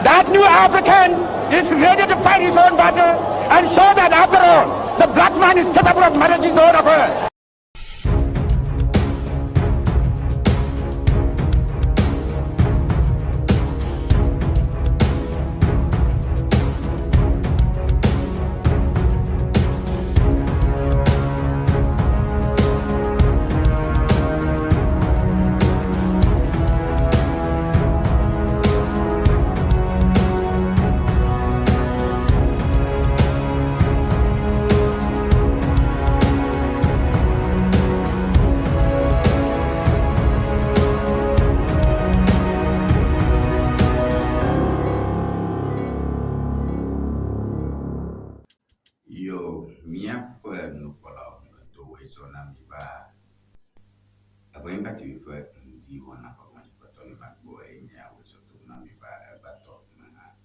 That new African is ready to fight his own battle and show that after all, the black man is capable of managing his own affairs. Yo, mia kwa nukola do wezo na miba. Akwenda tibifa ndi wana kwa mwajipato ni magbo enya wezo tu na miba bato na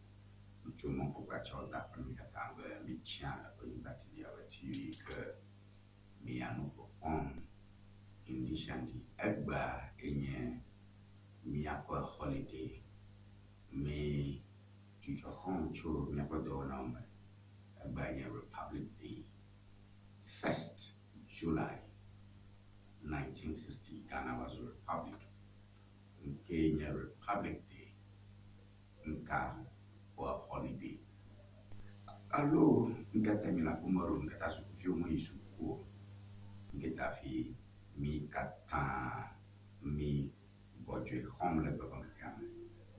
mchumo kwa choda kwa mikatanga michana kwa imbati ya wati ke mianu kwa on indishandi egba enye mia kwa holiday me jujo honcho mia kwa do na ume by Republic Day, 1st July 1960, Ghana was a republic. Kenya Republic Day, Nka or holiday. Allo, Nkata Mila Kumaru, Nkata Sukufio Muisuku, Nketafi, mi kata, mi Bodre Homeland Babankan,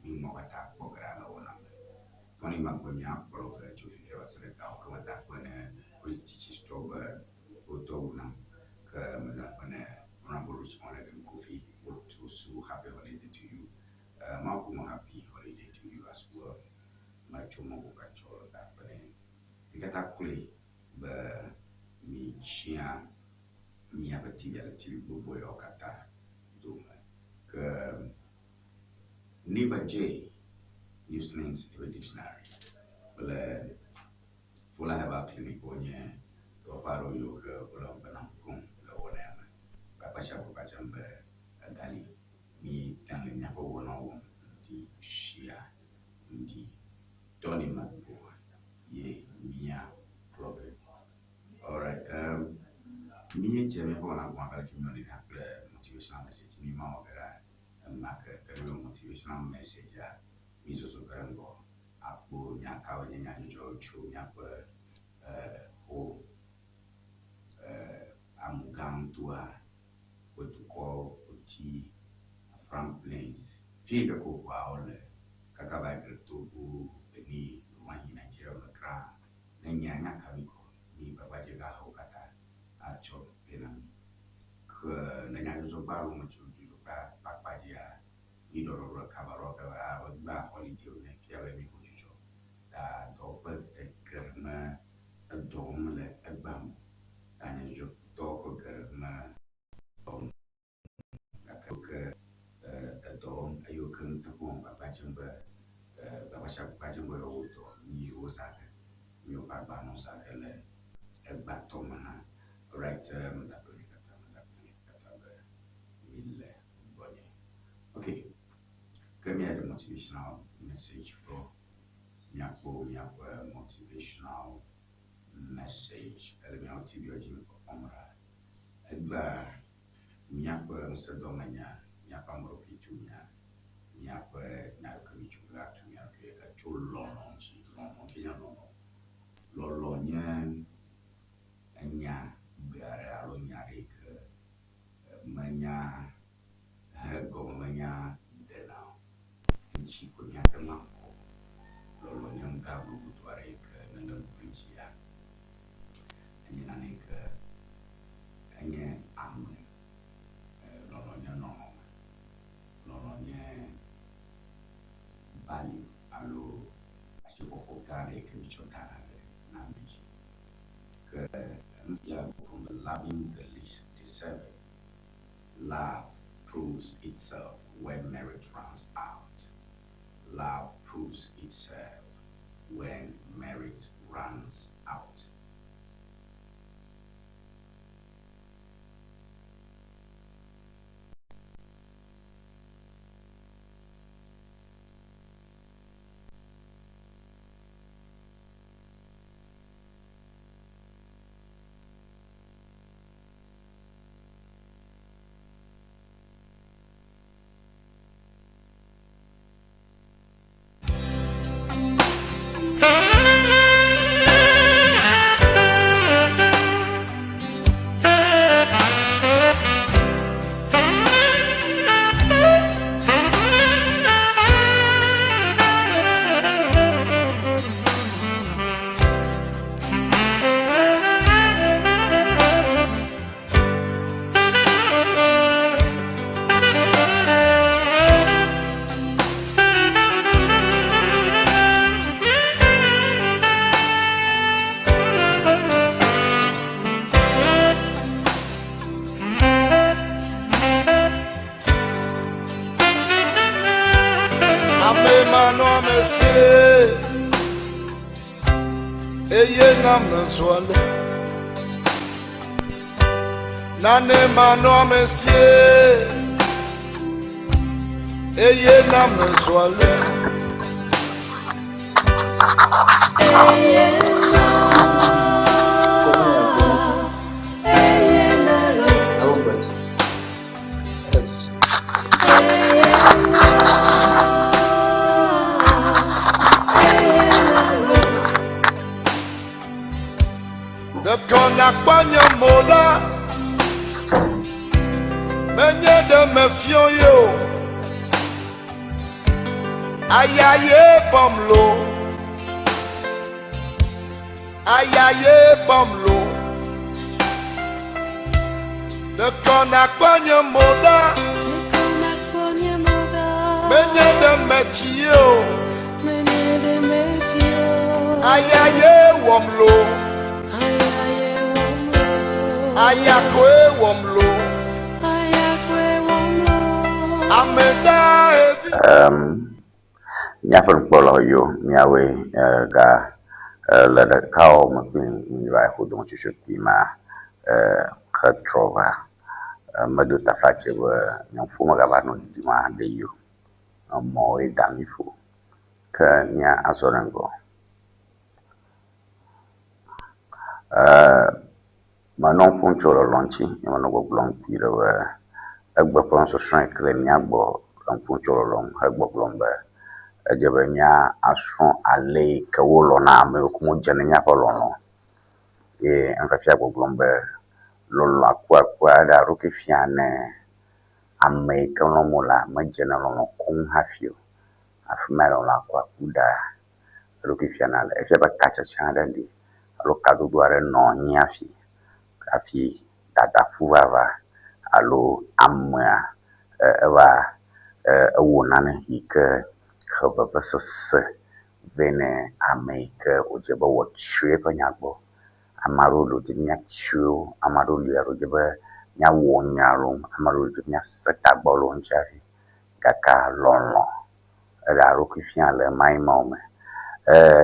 mi Mokata Pograna Onam. Tony Magonia, Broker, Chufika was let out, come at that when a stitches to Otona, when a Honorable responded and Kofi to so happy holiday to you. Malcolm happy holiday to you as well. My chomo control that when you get a clay, but me chia, me have a TV boy or kata, do Never J. Useless in a dictionary. Well, full I have a clinic on ye, to paro yoke, or banacum, the one am. Papa Shapachamber, a galley, me telling never one on the Shia, the Donny Mago, ye, Mia, problem. All right, me and Jimmy Hona want to community have motivational message, me, Mamma, and marker, motivational message. Mizo Sokarango, Abu Nyaka, Nyanjo, Chu, Nyapa, Ho, Amugam Tua, what to call Oti, Franklins, Figure Coco, Kakabaka Tobu, Beni, Mani, Nigeria, Macra, Nanyana Kamiko, Ni Babajaga Hokata, Acho, Penam, Nanyazo Baru, Papadia. Idoro Cabaroka, our holiday, Kiawe Kujo, that open a germa, a dome, a bam, and a dog germa, a dome, a yoken to home, a bachamber, a washap bachamber, you was at you barbano sakele, a batomana, right, okay. Give me the motivational message, bro. Miapo, motivational message. Elemia TV or Jimmy Omra. Edba, Miapo, Musadomania, Miapamro Pitunia, Miapo, Nakamichula to me, a Chulon, Lolonian, and Ya, Baralonia, Mania, Gomania. Chico Nyatamanko, Lolo Nyanga, Butuarek, Nandon Princia, and Yanaka, and Yan Amun, Lolo Nyanom, Lolo Nyan Value, Allo, Ashokokare, Kamichotana, Namiji. From the loving the least deserving, love proves itself when merit runs out. Love proves itself when merit runs out. Ame mano monsieur, eye nam swale. Nane mano monsieur, eye nam swale. De konakpanye moda, menye de me fion yo, ayaye pomlo, ayaye pomlo. De konakpanye moda, menye de me chio, ayaye womlo. Ayakwe womlo. Ameda nyafan polo yo miawe ga la da kao mapin miwa hudon chuchuki ma khatrova madu tafache wa nyamfuma ga bano dima de yo mo e damifu ka nya asorango manon punchoro lonchi manon go blon piro agba pon so sran krem nya gbo punchoro lon agbo blon ba ajabanya ason ale kawolo na me ko jane nya ko lono anka cha gbo blon ba lolo akwa da roki fiane amme ko no mola ma jana lono kun hafio afuma lo la kwa kuda roki fiana la e ba kacha chanda ndi alo kadu duare no nyafi afi dada fuwava alo amma wa wonane hike khobabasas vene ameke ojeba wotchwe panyagbo amaro lo dinya chu amaro lo yaro jeba nya wonyaro amaro lo dinya satagbo lo nchari kaka lonlo la rokifian le mai maume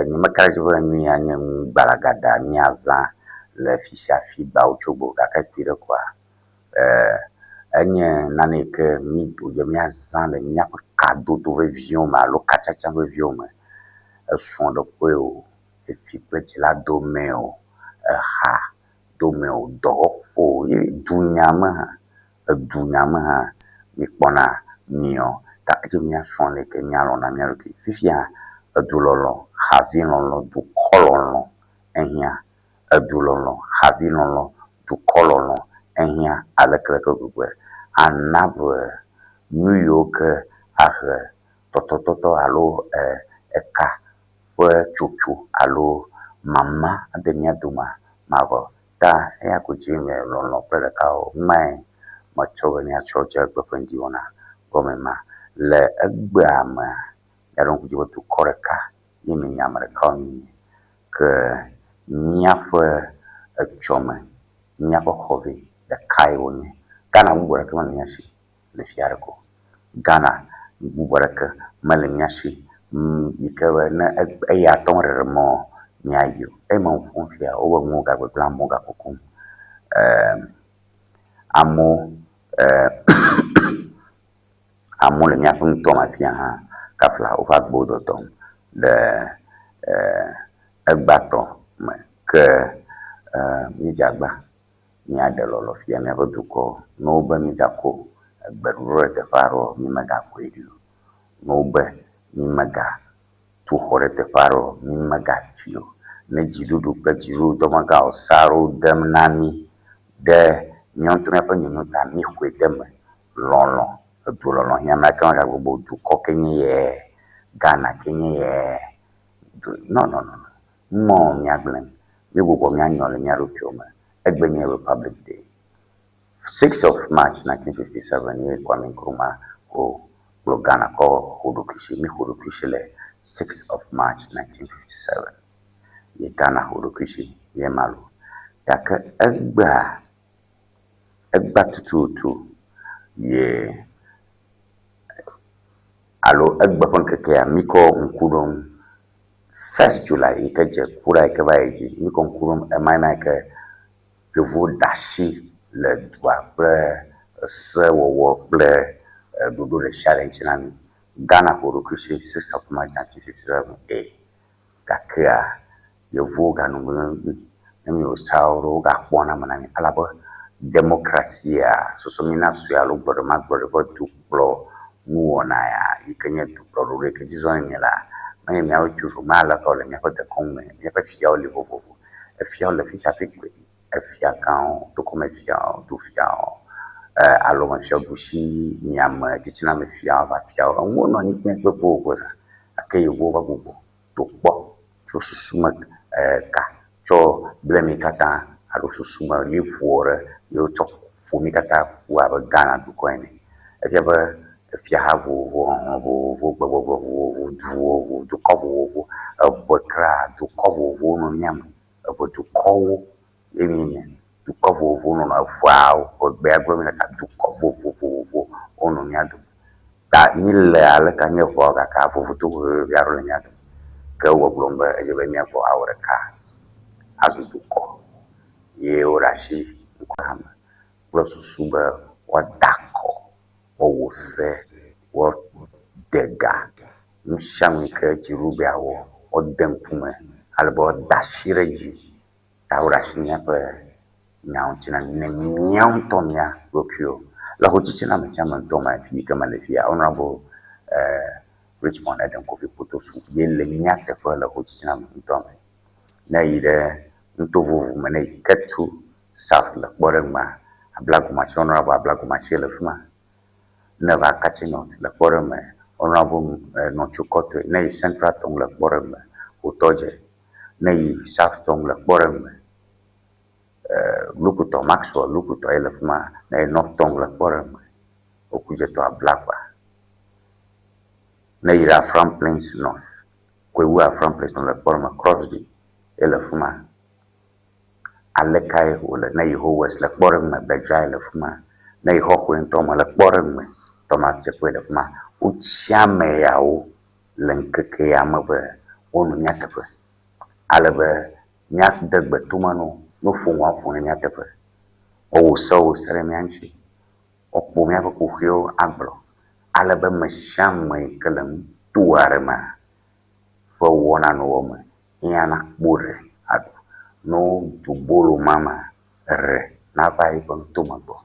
ni makajwa ni anya balagada nyaza le fisha fi ba ochobo kaka tire kwa enye naneke mi ojemia zan le nya kado to vision ma lo kacha cha vision ma son de po e fi petit la domeo ha domeo do fo dunya ma mi pona mio ta jemia son le ke nya lo na mi roki fifia adulolo havinolo du kololo enya adulolo havinolo du kololo enya alakreko gwe anabwe New York ahre toto alo eka fue chuchu alo mama adenia duma mavo ta ya kujime lono pele kao mai machoga ni achocha gbependi ona gomema le egbama ya don kujibo tu koreka yimi nyamare kauni ke nyafwe chome nyafwe khovi da kai woni kana mbora kama nyashi le fiarko Ghana bubaraka malenyashi ikawa na ya tonre mo nyayo e mo funfia o mo ga plan mo ga kokum amo amo le nya fun to ma fia ha kafla o fa bodo tom de egbato ke mi jagba ni adelolo fia me boduko no ba mi dako berure te faro mi maga kwedu nobe mi maga tu hore te faro mi maga tio ne jidudu pe jiru to maga osaro dem nami de nyontu me pa nyonu ta mi kwedem lolo tu lolo nya ma kan ga bo du ko kenye ye Ghana kenye ye no mo nyaglen mi go nya nyole nya rokyo egbenye Republic Day 6th of March 1957, ye Kwame Nkrumah ko Ghana ko hudukishi mi hudukishi le 6th of March 1957. Ye Ghana hudukishi ye malu. Yaka egba tutu ye alo egbe ƒe ŋkekea mikɔ ŋku ɖom 1 July yi ke dze kura yi ke va yi dzi mikɔ ŋku ɖom ema yi ke yevuwo da asi le dua kple sewɔwɔ kple ɖoɖo ɖe sia ɖe ŋuti na mi. Ghana ƒe ɖokui si 6 of March 1967 gakea yevuwo ganɔ ŋuŋuŋu ne mi wosawo ɖo wogakpɔna me na mi alabe demokrasia sosomina sue alo gbɔɖemagbɔɖe ƒe dukplɔ nuwɔna ya yi ke nye dukplɔɖoɖo yi ke dzi zɔm nye la menye míawo tso male ka le míaƒe dekɔnu me míaƒe fiawo le vovovo efiawo le fisia kpekpe efia gãwo tokɔmefiawo dufiawo alɔmefiawo dusi miame titsiname fiawo vafiawo eŋuwo nɔ anyi kpekpe vovovo za gake yevuwo va gbogbo to kpɔ tso susume ka tsɔ ble mi katã alo susume liƒoɔ ɖe yewo tsɔ ƒo mi katã ƒu abe Ghana dukɔ ene efia be fiaha vovovo vovovo gbɔgbɔgbɔ vovovo du vovovo dukɔ vovovo ebekra dukɔ vovovowo nɔ miame ebe dukɔwo ye mi nye dukɔ vovovowo nɔ eƒeawo egbea gblɔ mi katã dukɔ vovovo wonɔ mia dome ta mi le aleka nye ƒeawo kaka vovoto via ɖo le mia dome ke wo gblɔm be edze be miagbɔ awɔ ɖeka azu dukɔ ye wo ɖe asi ŋkua me kple susu be woada akɔ wɔwɔ se wɔde ga nu sia nu yi ke dziɖuɖua wɔ wode ŋkume ale be woda asi ɖe dzi ta wo ɖe asi míaƒe nyawo ŋuti na ne míawo ŋutɔ mía ɖokuiwo le xotsitsina me sia me ŋutɔ me fi yi ke mele fia Honorable Richmond Eden Kofi Potosu ye le mía teƒe le xotsitsina me ŋutɔ me ne yi ɖe nuto vovovo me ne yi Ketu South le kpɔɖeŋmea Ablagomashi Honorable Ablagomashi le fi ma ne va Kachi North le kpɔɖeŋme Honorable Nɔtsu Kɔtɔe ne yi Central Tong le kpɔɖeŋme Wotɔdze ne yi South Tong le kpɔɖeŋme Lukutɔ Maxwell Lukutɔ ye le fi ma ne yi North Tong le kpɔɖeŋme Okudzetɔ Ablakpa ne yi ɖe Afram Plains North Kwewu Afram Plains North le kpɔɖeŋme Crosby ye le fi ma alekae wole ne yi Ho West le kpɔɖeŋme Bedrai le fi ma ne yi Xɔxɔe ŋutɔ me le kpɔɖeŋme Thomas Tsekoe le fi ma wotsi ame yawo le ŋkeke ya me be wonɔ mía teƒe ale be míade gbe tome no nuƒoŋua ƒo ɖe mía teƒe wɔwɔ sewo se ɖe mía ŋuti woƒo míaƒe ƒoƒuiwo agblɔ ale be me sia ame yi ke le nuto aɖe me ƒe wɔna nowɔ me hiãna kpo ɖe aɖo no dubolo mama re nava yi ƒe ŋutome gbɔ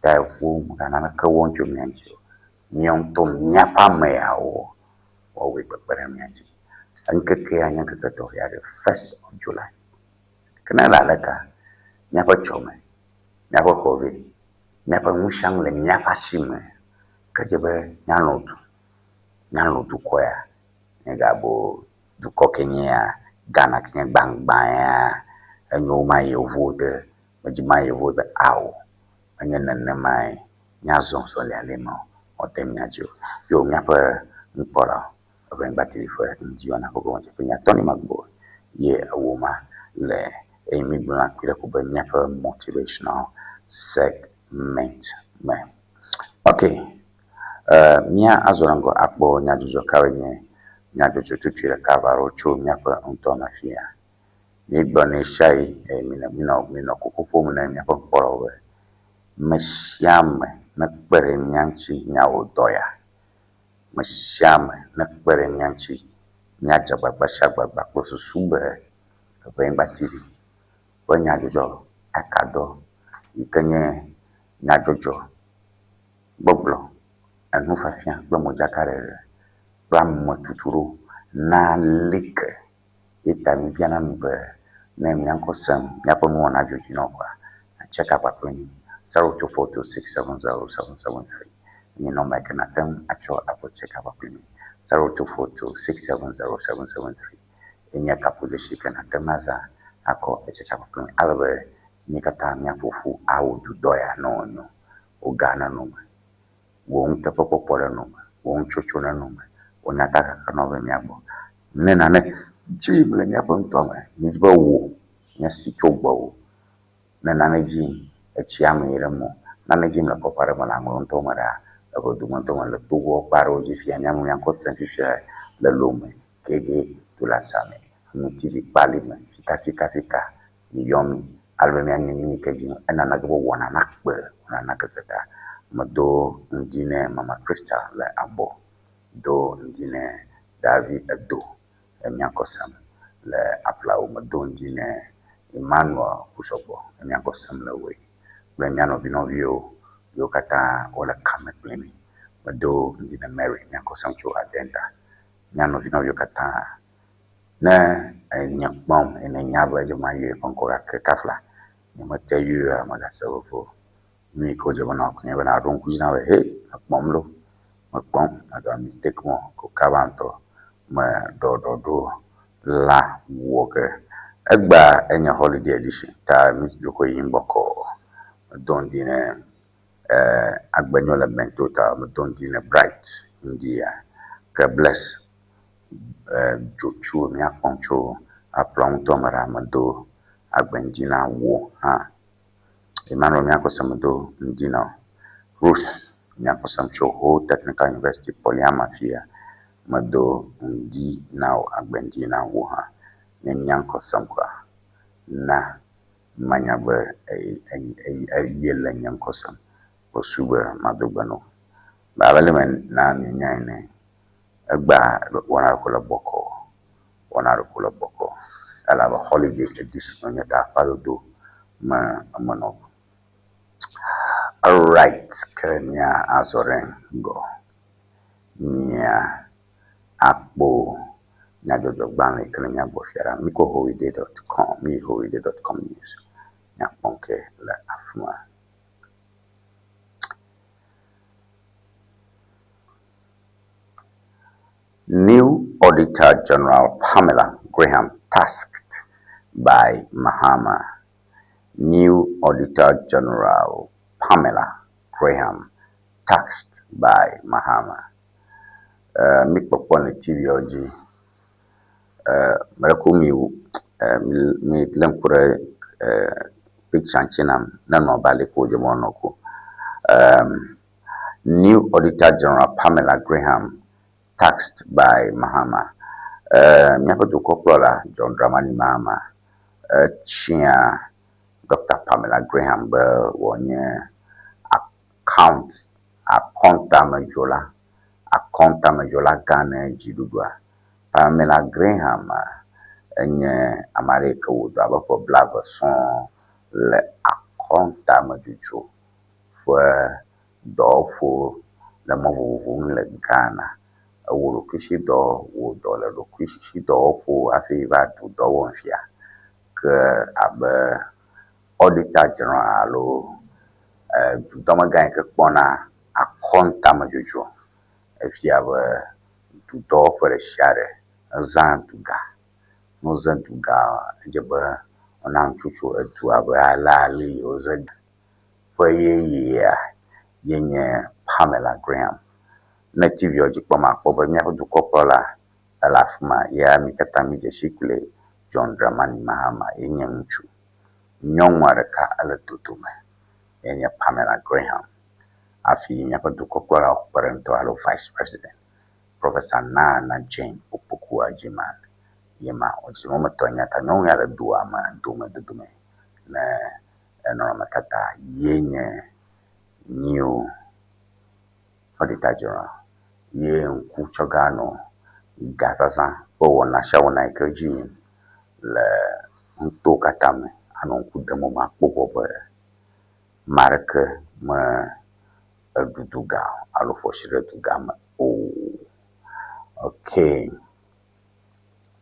ta yevu naneke wɔm tso mía ŋuti o míawo ŋutɔ míaƒe ame yawo wɔwoe kpekpe ɖe mía ŋuti ŋkeke ya nye ŋkeke tɔxɛ aɖe 1 of July ke ne le aleka míaƒe tsɔme míaƒe xɔve míaƒe ŋusiãnu le míaƒe asi me ke dze be míanɔ dukɔ ya nye gabo dukɔ ke nye ya Ghana ke nye gbangba ya enyo ma yevuwo de medzi ma yevuwo be awo enye nenemae míazɔ sɔlialia o ɔte míadzi o yo míaƒe nukpɔla ebe ŋgbati ƒe ŋdzi wɔna gbogbo ŋdzi ƒe nyatɔ ni magbo ye ewo ma le eyi mi gblɔna kpi ɖe ko be míaƒe motivational segment me okay mía azɔ ŋgɔ akpɔ nyadzɔdzɔ kawoe nye nyadzɔdzɔ tutui ɖeka va ɖo tso míaƒe ŋutɔ me fia míegblɔ ne sia yi minɔ koko ƒom ne míaƒe kpɔlawo be me sia me ne kpe ɖe mía ŋuti míawɔ dɔ ya me sia me ne kpe ɖe mía ŋuti míadze agbagba sia agbagba kple susu be eƒe ŋgbati ƒe nyadzɔdzɔ akadɔ yi ke nye nyadzɔdzɔ gbɔgblɔ enufafia kple modzakaɖeɖe kple ametutuɖo na leke ye ta mi biana mi be ne míaŋkɔ sem míaƒe nuwɔna dzodzi nɔƒea check up kple mi 0242670773 nye nɔmba yi ke nate ŋu atsɔ akpɔ check up kple mi 0242670773 enye kaƒodzesi ke nate ŋu azã akɔ check up kple mi ale be mi katã míaƒoƒu awɔ dudɔ ya nɔ wo Ghana nome wo ŋuteƒe kpɔkpɔ ɖe nome wo ŋutsotso ɖe nome wo nyakakaka nɔ be míagbɔ ne nane dzim le míaƒe ŋutɔ me midzi be wo míasi tso gbɔwo ne nane dzim etsi ame yi ɖe mo nane dzim le kɔƒe aɖe me le aŋlɔ ŋutɔ me ɖa Abo du monto le tugo paro ji fia nyamu yanko sentifia le lome kege to la same muti di palime fika yomi albe mi anyi keji ana na go wona nakbe na nakata mado ndine mama Krista le abo do ndine David Edo yanko sam le apla o mado ndine Emmanuel Kusobo yanko sam le we nyano binovio yo kata wala kame pleni mado ndine Mary yanko sam cho adenda nyano binovio kata na nyakbom ene nyaba je maye konkora ke kafla ni mate yu amada sawfo mi ko je bana ko nyaba na ron kujina we he nyakbom lo nyakbom ada mistake mo ko kabanto ma do la woke egba enya holiday edition ta mi joko yimboko don dine agbanyola mento ta don dine bright india ka bless jochu mi akoncho aplon to mara mado agbenjina wo ha Emmanuel mi akosamdo ndina Ruth mi akosamcho ho Technical University Polyamafia mado ndi now agbenjina wo ha nyanko samkwa na manyabe yele nyanko sam osuba madobano babale men na nyane agba wana kula boko ala ba holiday edition nyata faludo ma amano. All right, Kenya azoren go nya akbo nya dodo ban Kenya bo fiara miko hoide.com news nya ponke la afma. New Auditor General Pamela Graham tasked by Mahama. New Auditor General Pamela Graham tasked by Mahama. Mikpokpone TV oji. Merakumi mi lemkure picture chinam nano bali ko jemonoko. New Auditor General Pamela Graham taxed by Mahama. Miako to Koprola, John Dramani Mahama, Chia, Dr. Pamela Graham, one account majola Ghana Jidugwa. Pamela Graham, enye America would have for black son le account majujo for dofu le mavu le Ghana. Wo kishi do wo do le do kishi do fo afi ba do do won fia ke abe auditor general lo do ma gan ke pona akonta ma jojo e fia ba do do fo le share zantuga no zantuga je ba ona chuchu etu abe alali o zed fo ye yenye Pamela Graham na TV oji kpoma kpobe mi ahudu kopola alafuma ya mikata mi jeshikule John Dramani Mahama yenye mchu nyongware ka ala tutume yenye Pamela Graham afi mi ahudu kopola okparento alo Vice President Professor Nana Jane Opoku Ajiman yema oji momatonya ta nyongya la duwa ma dume na eno makata yenye new Auditor General ye nkuchogano gazaza po na shauna ikeji le ntoka tame anonku demo makpopo be marke ma duduga alo foshire dugama oh okay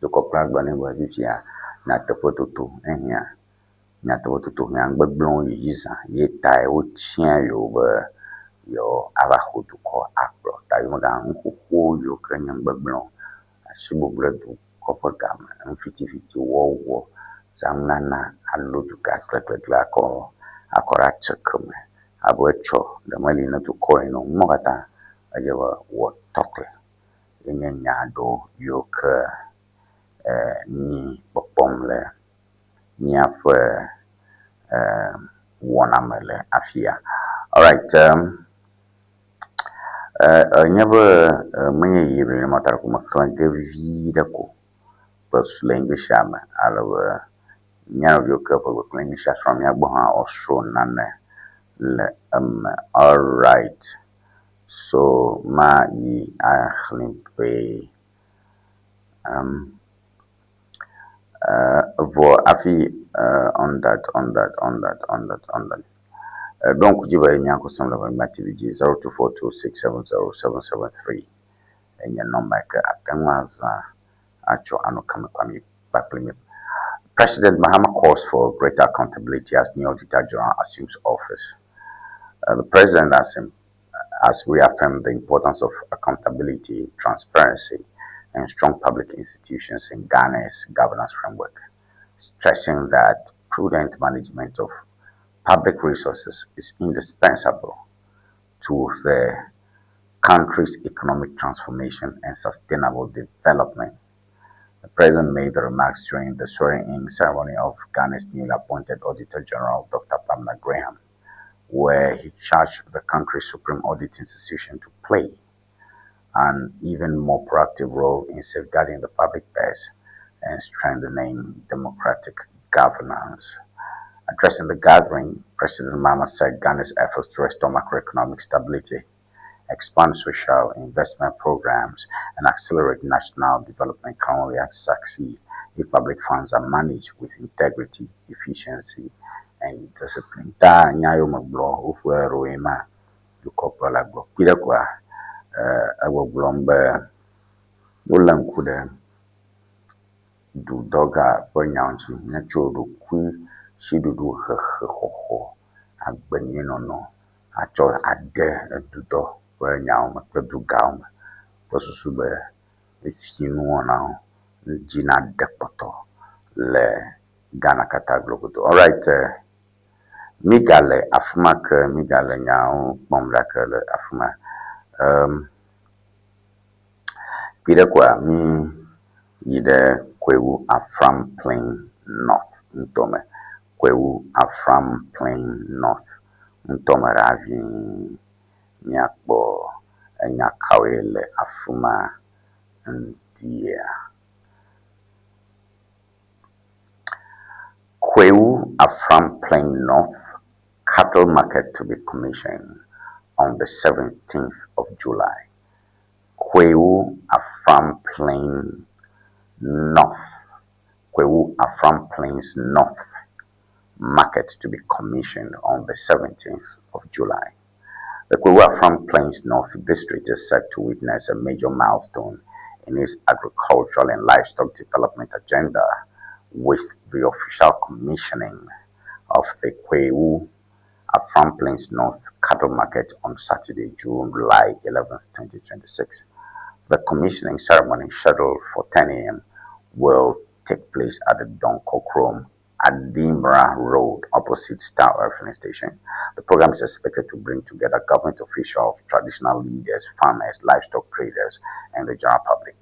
doko plagba bo bifia na tepototo ehia na tepototo nyangbeblon yiza ye tai o tia yo be yo abahudu ko akro tayo da nkuku yo kanya gbagblon asibo bledu ko program mfiti wo samnana aludu ka kletla ko akora chekme abocho da mali na to ko ino mogata ajewa wo tokle enya do yo ka ni bopomle ni afwe wonamele afia. All right, Never many years matter kuma kan vida ko pas language ama alawa nya vyo ka pa language from ya bo ha osho nane le all right so ma yi akhlim pe um vo afi on that donc jiba nya ko samla ba mativiji 0242670773 enya number ka akanwaza acho ano kama kwami baklimi. President Mahama calls for greater accountability as new Auditor General assumes office. The president has reaffirmed the importance of accountability, transparency, and strong public institutions in Ghana's governance framework, stressing that prudent management of public resources is indispensable to the country's economic transformation and sustainable development. The president made the remarks during the swearing-in ceremony of Ghana's newly appointed Auditor General, Dr. Pamela Graham, where he charged the country's supreme audit institution to play an even more proactive role in safeguarding the public purse and strengthening democratic governance. Addressing the gathering, President Mahama said Ghana's efforts to restore macroeconomic stability, expand social investment programs, and accelerate national development can only succeed if public funds are managed with integrity, efficiency, and discipline. Da nyayo maglo ufuero ema lukopla laglo. Kida kwa awo blombe ulan kuda du doga banyanchi nyacho du kui shidudu ho agbenye no acho ade dudo banyaw makdu gaum posusube efinu na jina depoto le Ghana kataglogodo. All right, migale afuma ke migale nyao bomla ke le afuma pide kwa mi yide kwewu afram plain north ntome kwewu afram plain north ntome ravi nyakbo nyakawele afuma ndia Kwewu Afram Plain North cattle market to be commissioned on the 17th of July. Kwewu Afram Plain North. Kwewu Afram Plains North market to be commissioned on the 17th of July. The Kwewu Afram Plains North district is set to witness a major milestone in its agricultural and livestock development agenda, with the official commissioning of the Kwewu Afram Plains North cattle market on Saturday, July 11th, 2026. The commissioning ceremony, scheduled for 10 a.m., will take place at the Donkokrom Adimra Road, opposite Star Oil Filling Station. The program is expected to bring together government officials, traditional leaders, farmers, livestock traders, and the general public.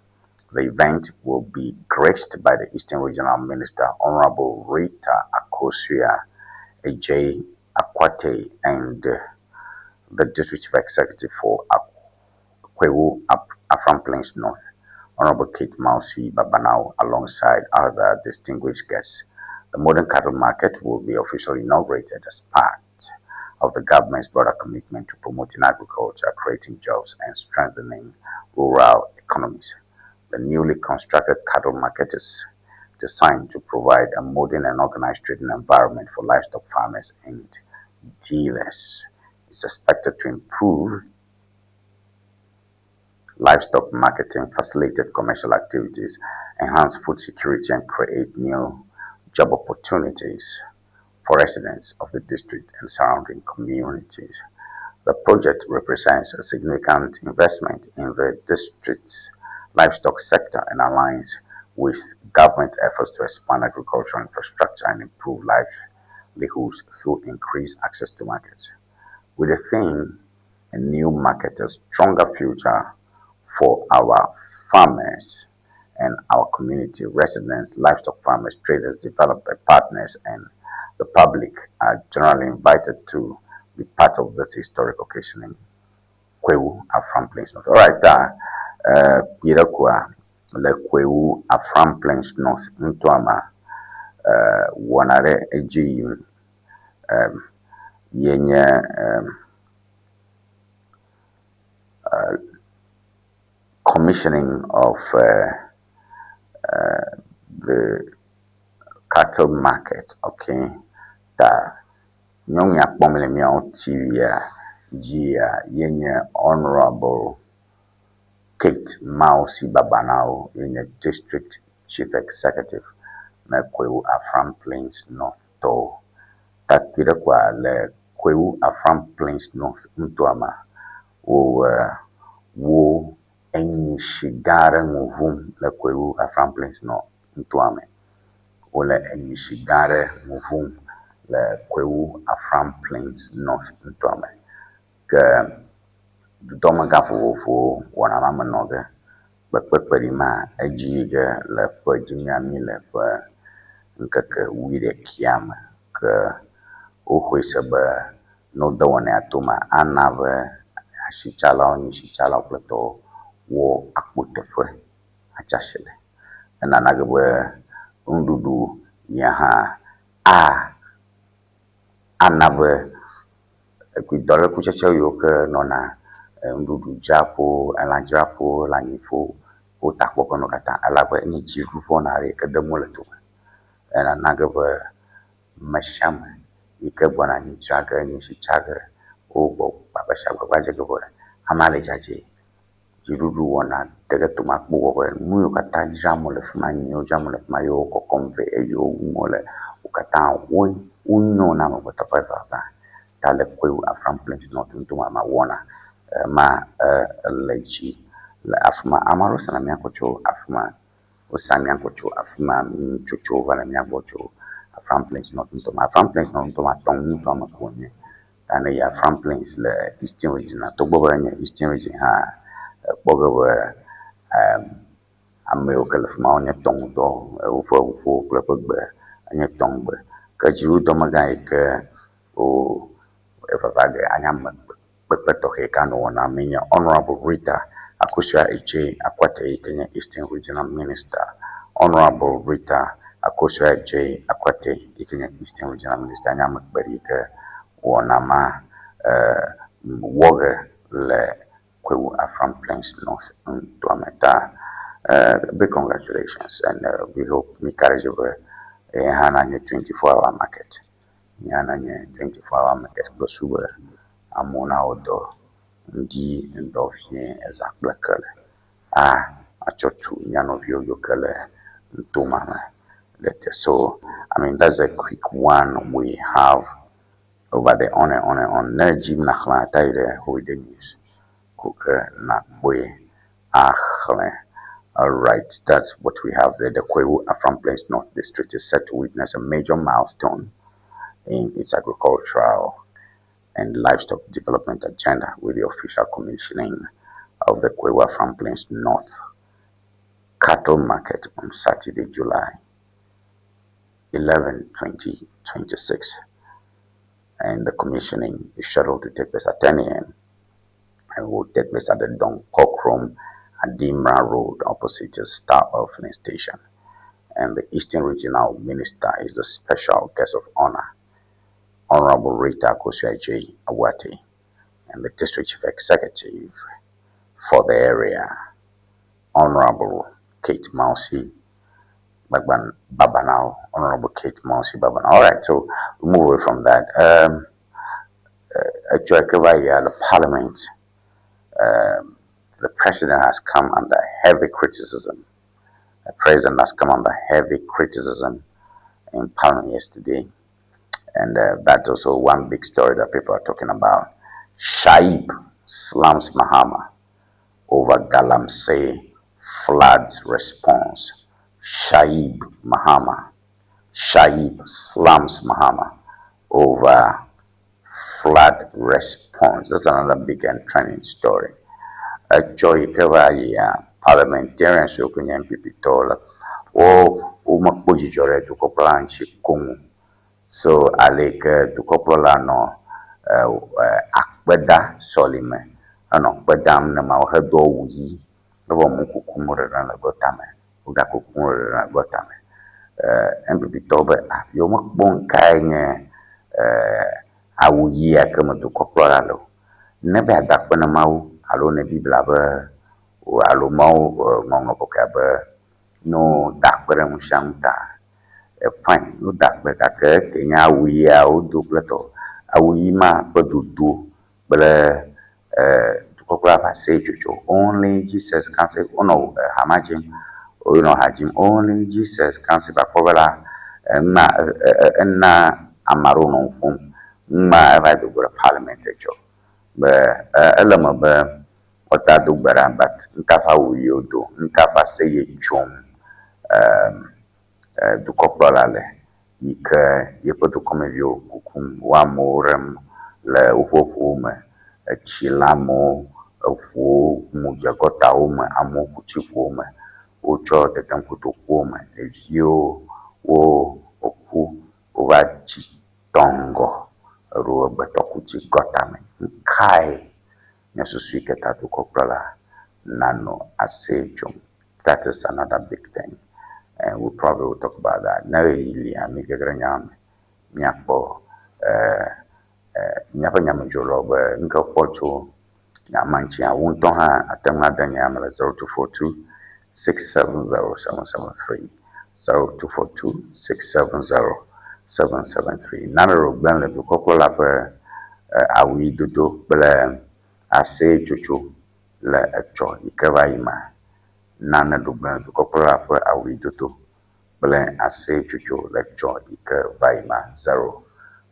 The event will be graced by the Eastern Regional Minister, Honorable Rita Akosua Ejay Akwate, and the District Chief Executive for Kwewu Afram Plains North, Honorable Kate Mausi Babanao, alongside other distinguished guests. The modern cattle market will be officially inaugurated as part of the government's broader commitment to promoting agriculture, creating jobs, and strengthening rural economies. The newly constructed cattle market is designed to provide a modern and organized trading environment for livestock farmers and dealers. It's expected to improve livestock marketing, facilitate commercial activities, enhance food security, and create new job opportunities for residents of the district and surrounding communities. The project represents a significant investment in the district's livestock sector and aligns with government efforts to expand agricultural infrastructure and improve livelihoods through increased access to markets. With the theme, a new market, a stronger future for our farmers and our community, residents, livestock farmers, traders, developer partners, and the public are generally invited to be part of this historic occasioning. Kwewu Afram Plains North. All right, Peter Kwa, le Kwewu Afram Plains North, Ntuama, Wanare Eji, Yenye, commissioning of the cattle market, okay, that nyong yak bomele miao tiria jia yenye honorable Kate Mausi Babanao in the district chief executive na Kwewu Afram Plains North to that pira kwa le Kwewu Afram Plains North Ntuama wo enishigare muvum le Kwewu Afram Plains North Ntuame ole enishigare muvum le Kwewu Afram Plains North Ntuame ke doma gafu wana mama noge ma ejiga le pajimami le pa nkake wire kiama ke ohuisaba no dawane atuma anave ashichala plato wo akputefwe achashele nanagwe undudu yaha anave kuidole kuchacha yoke nona ndudu japo alanjapo lanyifo utakpo kono kata alaba ni jiruvo na re kadamole to na nagaba masham ikabwana ni chaga ni shichaga obo baba shaba baje gobora amale jaje jirudu wona daga to makbo wo muyo kata jamole fmanyo jamole mayo ko konve eyo ngole ukata won unno na mo tapaza tale Kwewu Afram Plains North Ntuma wona ma leji la afma amaro sana miakocho afma osamiakocho afma chocho vala miakocho Afram Plains North Ntuma Afram Plains North Ntuma Ntuma konye and ya Afram Plains le Eastern region to bobanya Eastern region ha bogawe ameo kalfma onya tongdo ufo klepogbe anya tongbe kajiru domagai ke o evavage anyam Petoke Kano na minya Honorable Rita Akosua Eje Akwate Kenya Eastern Regional Minister. Honorable Rita Akosua Eje Akwate Kenya Eastern Regional Minister Nyamak Barika Wanama Woga Le Kwewu Afram Plains North Tuameta. Big congratulations and we hope Mikarajova Hana 24-hour market. Yana 24-hour market Gosuba amona odo ndi ndofie exactly kale achotu nyano vyo kale ntumana so I mean that's a quick one we have over the on energy nakhla taire who the news kuka na boy akhle. All right, that's what we have there. The Kwewu Afram Plains North District is set to witness a major milestone in its agricultural and livestock development agenda with the official commissioning of the Kwewu Afram Plains North cattle market on Saturday, July 11, 2026. And the commissioning is scheduled to take place at 10 a.m. and will take place at the Donkokrom Adimra Road opposite the Star Orphanage Station. And the Eastern Regional Minister is the special guest of honor, Honorable Rita Akosua Eje Akwate, and the District Chief Executive for the area, Honorable Kate Mausi Babanao. Honorable Kate Mausi Babanao. All right, so we move away from that. The Parliament, the President has come under heavy criticism. The President has come under heavy criticism in Parliament yesterday. And that's also one big story that people are talking about. Shaib slams Mahama over Galamsey floods response. Shaib slams Mahama over flood response. That's another big and trending story. Joy Kavaya, parliamentarians who can MPP told, oh, Umakbuji Jore to Koplan Shikungu. So aleke tukoplola no akbeda solime ano badam na ma ha do wuyi no bo mu kukumure na gotame uga kukumure na gotame MPP tobe yo makbon kai nye awuyi akama do kopora lo ne ba da pana mau alo ne bibla ba alo mau ngongo bokabe no dakbere mushamta fine no dakbere ka kenya awuyi au duplato awuyi ma podudu bele kopora pa say chuchu only Jesus can say ono hamajim hajim only Jesus can say bakobala na amaro no fun ma eva do parliament cho be elama be ota do gbara but nkafa wuyo do nkafa say chum du kopala le ike yepo do komevio kukum wa morem le ufofume chilamo fu mujagota uma amo kuchikume ucho tetankuto kuma ezio wo oku wachi tongo ruwa batokuchi gotame kai nyasuswike tatu koprala nano asejum. That is another big thing, and we probably will talk about that. Na really amiga granyame miapo nyapa nyamajolo ba nka pocho nyamanchi awunto ha atemada nyamala 0242 670 773 0242 670 773 nanaro gbanle bi kokola pe awi dodo bele ase chuchu la echo ikeva ima nana do gbanle bi kokola pe awi dodo bele ase chuchu la echo ikeva ima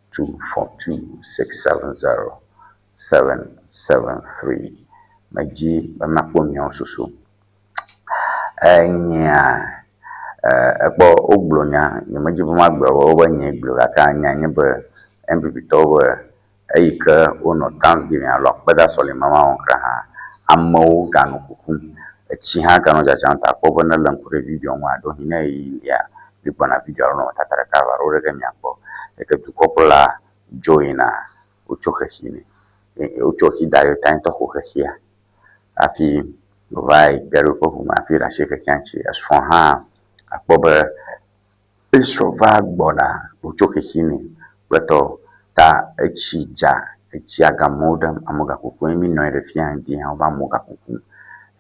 0242-670-773. Maji bamakonyo susu. Enya ebo oglonya nyamaji bamagba obanye glo aka nya nyebe MPP towe eika ono Thanksgiving alok beda soli mama onkra ha ammo ganu kukum chi ha ganu ja chanta ko bana lankure video ma do hina ya bibana video no tatara ka waro rega nyako que tu copla joina uchoheshini uchohi dayo tanto hoheshia afi vai garu ko huma afi ra sheka kanchi asfonha apobe isova gbona uchoheshini weto ta echija echiaga modem amuga kukwemi no refian di ha ba muga kuku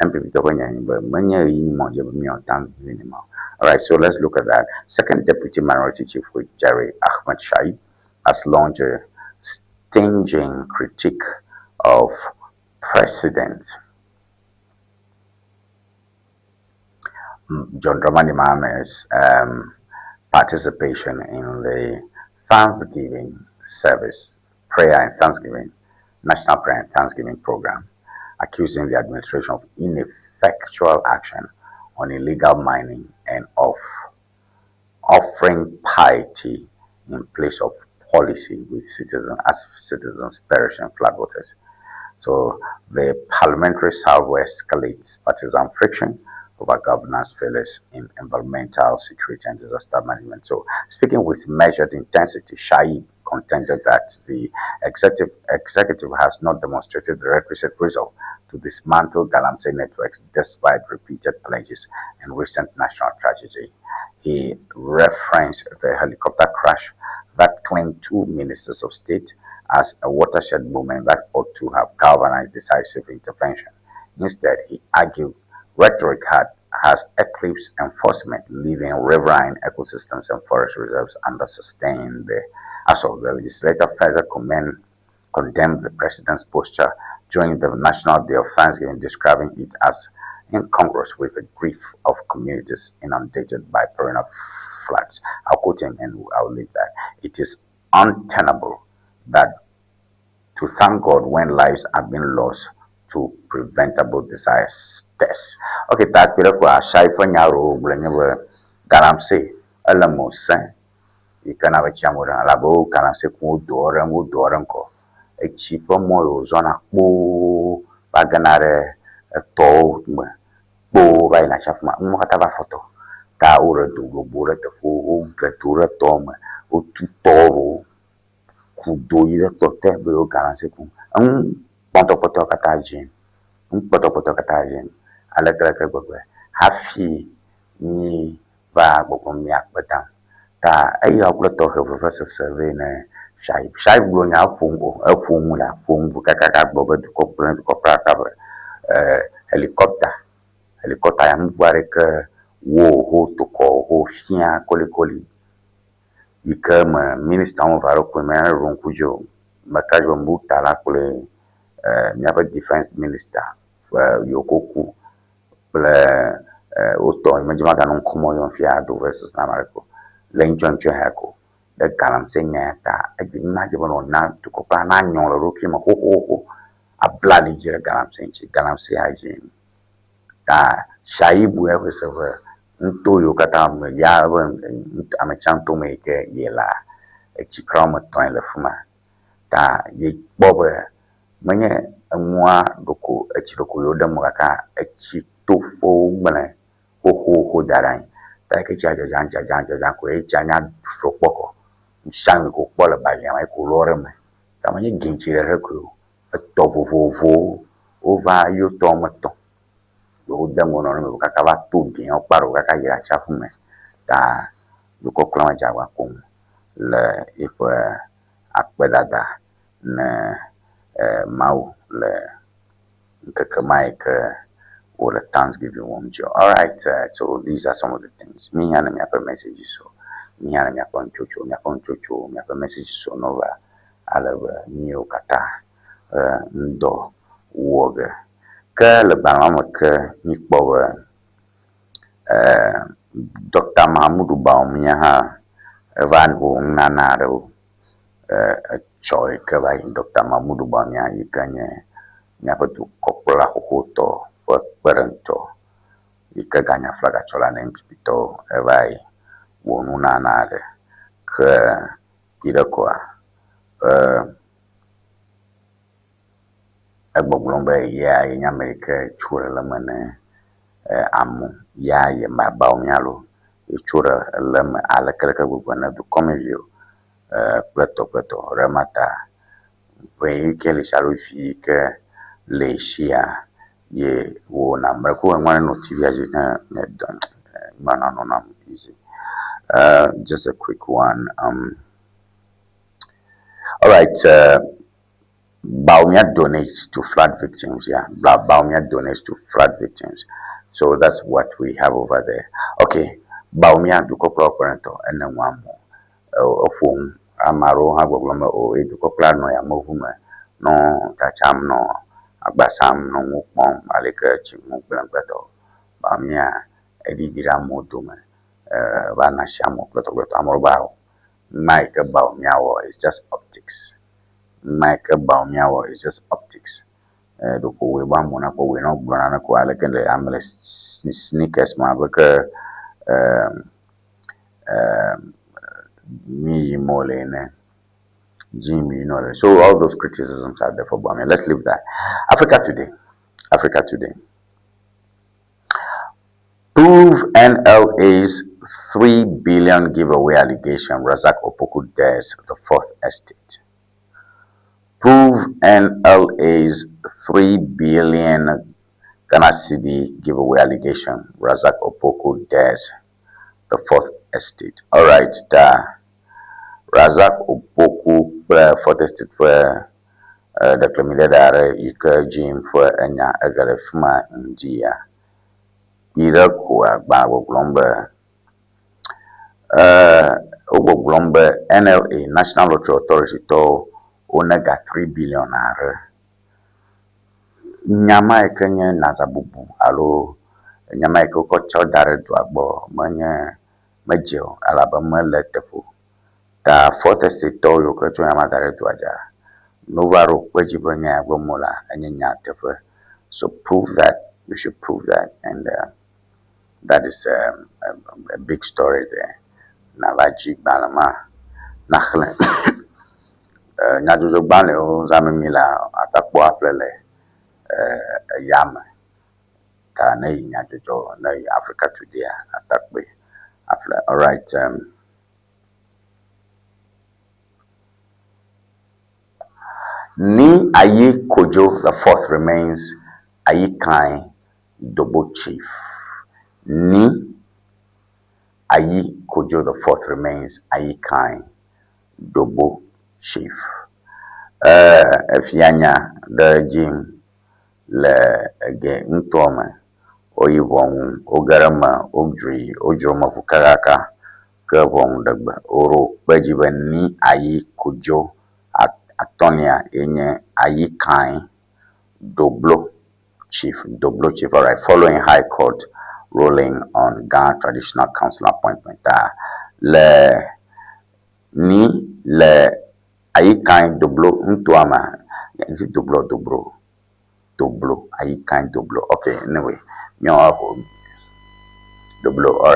MPP to kwanya ni ba manya yi mo je mi on tan ni ma. All right, so let's look at that. Second Deputy Minority Chief with Jerry Ahmed Shai has launched a stinging critique of President John Dramani Mahame's participation in the Thanksgiving service, National Prayer and Thanksgiving program, accusing the administration of ineffectual action on illegal mining and of offering piety in place of policy with citizens perish in floodwaters. So the parliamentary salvo escalates partisan friction over governance failures in environmental security and disaster management. So speaking with measured intensity, Shai contended that the executive has not demonstrated the requisite resolve to dismantle Galamsey networks despite repeated pledges and recent national tragedy. He referenced the helicopter crash that claimed 2 ministers of state as a watershed moment that ought to have galvanized decisive intervention. Instead, he argued rhetoric has eclipsed enforcement, leaving riverine ecosystems and forest reserves under sustained assault. The legislature further condemned the president's posture during the National Day of Thanksgiving, describing it as incongruous with the grief of communities inundated by perennial floods. I'll quote him and I'll leave that. It is untenable that to thank God when lives have been lost to preventable disasters. Okay, that will go a shy for Yaro, Blennever, Galamsey, Alamosa. You can have a chamber, Labo, Galamsey, wood door and wood door and co. A cheaper more zona, boo, baganare, a tall, boo, by a shafma, Motava photo. Ta ura do go at the full, Gatura Tom, Utoro, Kudoida Tote, Galamsey, pɔntɔpɔtɔ katã dzim nukpɔtɔpɔtɔ katã dzim aleke gbegbe hafi mi va gbɔgbɔ miakpe dam ta eya kple tɔxɛ vevesese vɛ ne Shaib gblɔ nya eƒoŋu la ƒoŋu kakaka gbɔ be dukɔ kple dukɔ kple aka be helikɔpta ya nubu aɖeke wo tokɔ wo fia kolikoli yi ke me minista wo va ɖo koe me ɖo ŋku dzi o meka dzo mbuta la kple miaƒe defense minister yokoku kple wotɔ me dzi magano ŋkɔmɔ yɔ fia do versus na mareko le ŋtsɔntsɔ ha ko de galamse nya ta edzi na dze beno na dukɔ kple na nyɔ le ɖokui me xoxoxo abla li dzi galamse ya dzi ta Shaibu eƒe seve ŋuto yiwo katã me ya be ametsã ŋuto me yi ke ye la etsi kra me tɔe le fi ma ta ye kpɔ be menye enua ɖoko etsi ɖoko yiwo ɖe me kaka etsi to ƒo gblẽ xoxoxo da ɖe anyi ta ke tsia dzadzã ko ye tsia nya flo kpɔ kɔ ŋusãmi ko kpɔ le balia me ko lɔ ɖe me ta menye gintsi ɖeɖe koe o etɔ vovovowo wova yotɔ me tɔ wode mo nɔ me kaka va to diwo kpa ɖo kaka yi atsiaƒu me ta dukɔkplɔ me dzagba kum le yiƒe akpedada ne Mawu le nkeke ma yi ke wo le Thanksgiving wɔm dzi. All right, so these are some of the things. Mi hã ne miaƒe messages so. Mi hã ne miaƒe ŋutsotso, miaƒe messages so nova ale be miwo katã ŋdɔ wɔ ge. Ke le gbalẽa me ke mikpɔ be Dr. Mahamudu Bawumia hã eva wo nunana aɖewo etsɔ yi ke va yi Dr. Mahamudu Bawumia yi ke nye miaƒe dukɔkplɔla xoxotɔ ƒe kpeɖeŋutɔ yi ke ganya flaga tsɔla na NPP-tɔwo eva yi wo nunana aɖe ke yi ɖe koa egbɔgblɔm be ya ye nye ame yi ke tso le me ne amu ya ye Bawumia lo tso le me aleke gbogbo ne dukɔmeviwo kpletɔ ɖe mata ƒe yi ke le salofi ke le shia ye wo na mreko ŋmane no TV dzi ne mana no na easy just a quick one all right Bawumia donates to flood victims. Yeah, Bawumia donates to flood victims. So that's what we have over there. Okay, Bawumia do couple operator and then one more. Phone Amaro have a o educopla no ya movement no tacham no agbasam no mukmom aleke chimu blanketo. Bawumia edidira modume vana shamo pleto amorba. Mike Bawumia is just optics. Mike Bawumia is just optics. Do we want mona ko we no brana ko aleke le amle sneakers ma beke me mole Jimmy, you know. So all those criticisms are there for Bawumia. Let's leave that. Africa Today. Prove NLA's 3 billion giveaway allegation. Razak Opoku dares the fourth estate. Prove NLA's 3 billion Ghana cedi giveaway allegation. Razak Opoku dares the fourth estate. All right, Razak Opoku fourth estate for the Clemidare Ika Jim for Enya Agarefma Njia. Ira Kua Bago Glombe NLA National Lottery Authority to onega 3 billion nyama ekenye nazabubu alo nyama ekoko chodare do agbo menye mejeo alabama letefo ta fourth estate to yo ko nyama dare do aja novaro kwejibo nya agbo mola enya tefe so prove that we should prove that and that is a big story there na vaji balama nakhle nyajojo gbale o zamimila atakpo aflele yam ta na nyajojo na Africa Today atakpe afle. All right, Ni Ayi Kojo the fourth remains Ayi Kai Dobo chief. Ni Ayi Kojo the fourth remains Ayi Kai Dobo chief. Fianya the Jim le again Ntoma Oyibong Ogarama Ogdri Ojroma Fukaraka Gabong Dagba Oro Bajiban Ni Ayi Kojo Atonia Enye Ayi Kai Doblo chief. All right. Following High Court ruling on Ghana Traditional Council appointment, le Ayi Kai Doblo Ntuama. Is it Doblo? Ayi Kai Doblo. Okay. Anyway, Doblo. All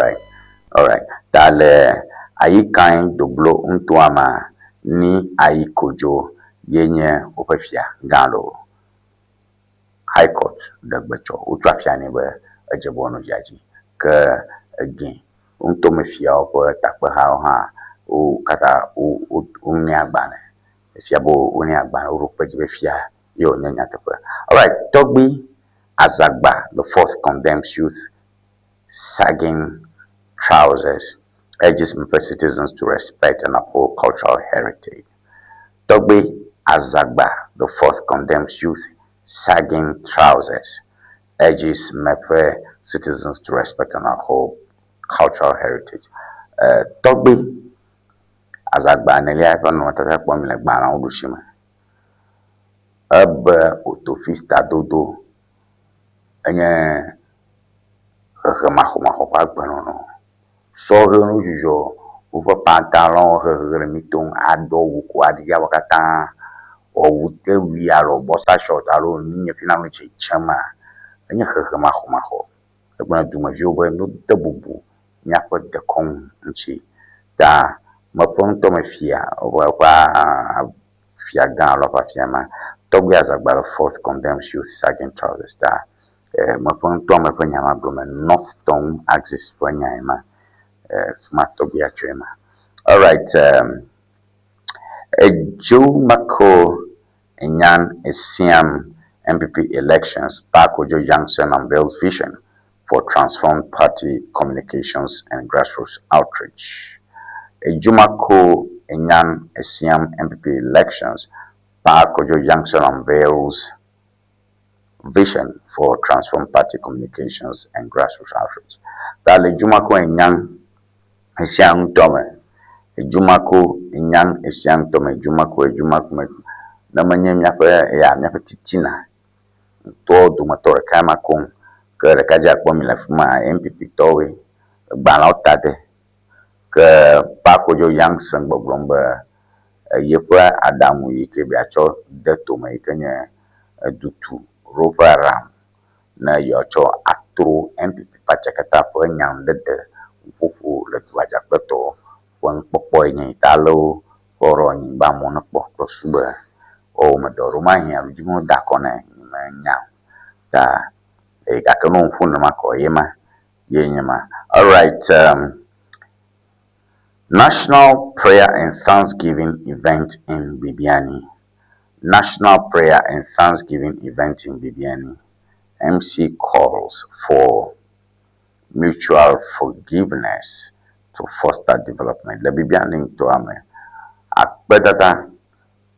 right. Dale Ayi Kai Doblo Ntuama ni Ayi Kojo yenye opefia Galo. High Court dagbacho utwafiane be ejebono jaji ke again me fia opo takpe ha o kata o ni agbane fia bo o ni agbane o ropeji be fia yo nyanya tepe. All right, Togbi Azagba the fourth condemns youth sagging trousers, urges member citizens to respect and uphold cultural heritage. Togbi Azagba the fourth condemns youth sagging trousers, urges MEPE citizens to respect and uphold cultural heritage. Togbi Azagba nelia no matata kwa mile gbana udushima. Otofista dodo enye maho kwa gbanono. So no jujo uva pantalon remiton ado wuku adiya wakata or would they we are bossa short alone if you know chama and you hear maho. I'm gonna do my view by no double nyapot the con and she da ma pronto me fia over fia gan lopa fiama Togbi Azagba the fourth condemns youth sagging trousers da ma pronto me nyama blome north tone axis for nyama smart Togbi achema. All right, Joe Mako Enyan Esiam MPP elections, Park Ojo Youngson unveils vision for transformed party communications and grassroots outreach. Jumako Enyan Esiam MPP elections, Park Ojo Youngson unveils vision for transformed party communications and grassroots outreach. Dale Jumako Enyan Esiam Tome. Jumako Enyan Esiam Tome Jumako na manye myape ya myape titina to dumatore kama kon ke rekaja kwa milafuma MPP towe bana otade ke Park Ojo Youngson gbogbomba yepa Adamu yike biacho deto ma ikenye dutu rovaram na yocho atro MPP pachakata po nyam dede fufu le tuaja peto won popo nyi talo oro nyi ba mo na po suba o madoro manya rujumo dakone nya da akanon funu mako yema yenyema. All right, National Prayer and Thanksgiving event in Bibiani. National Prayer and Thanksgiving event in Bibiani. MC calls for mutual forgiveness to foster development. Le Bibiani to ame akpedata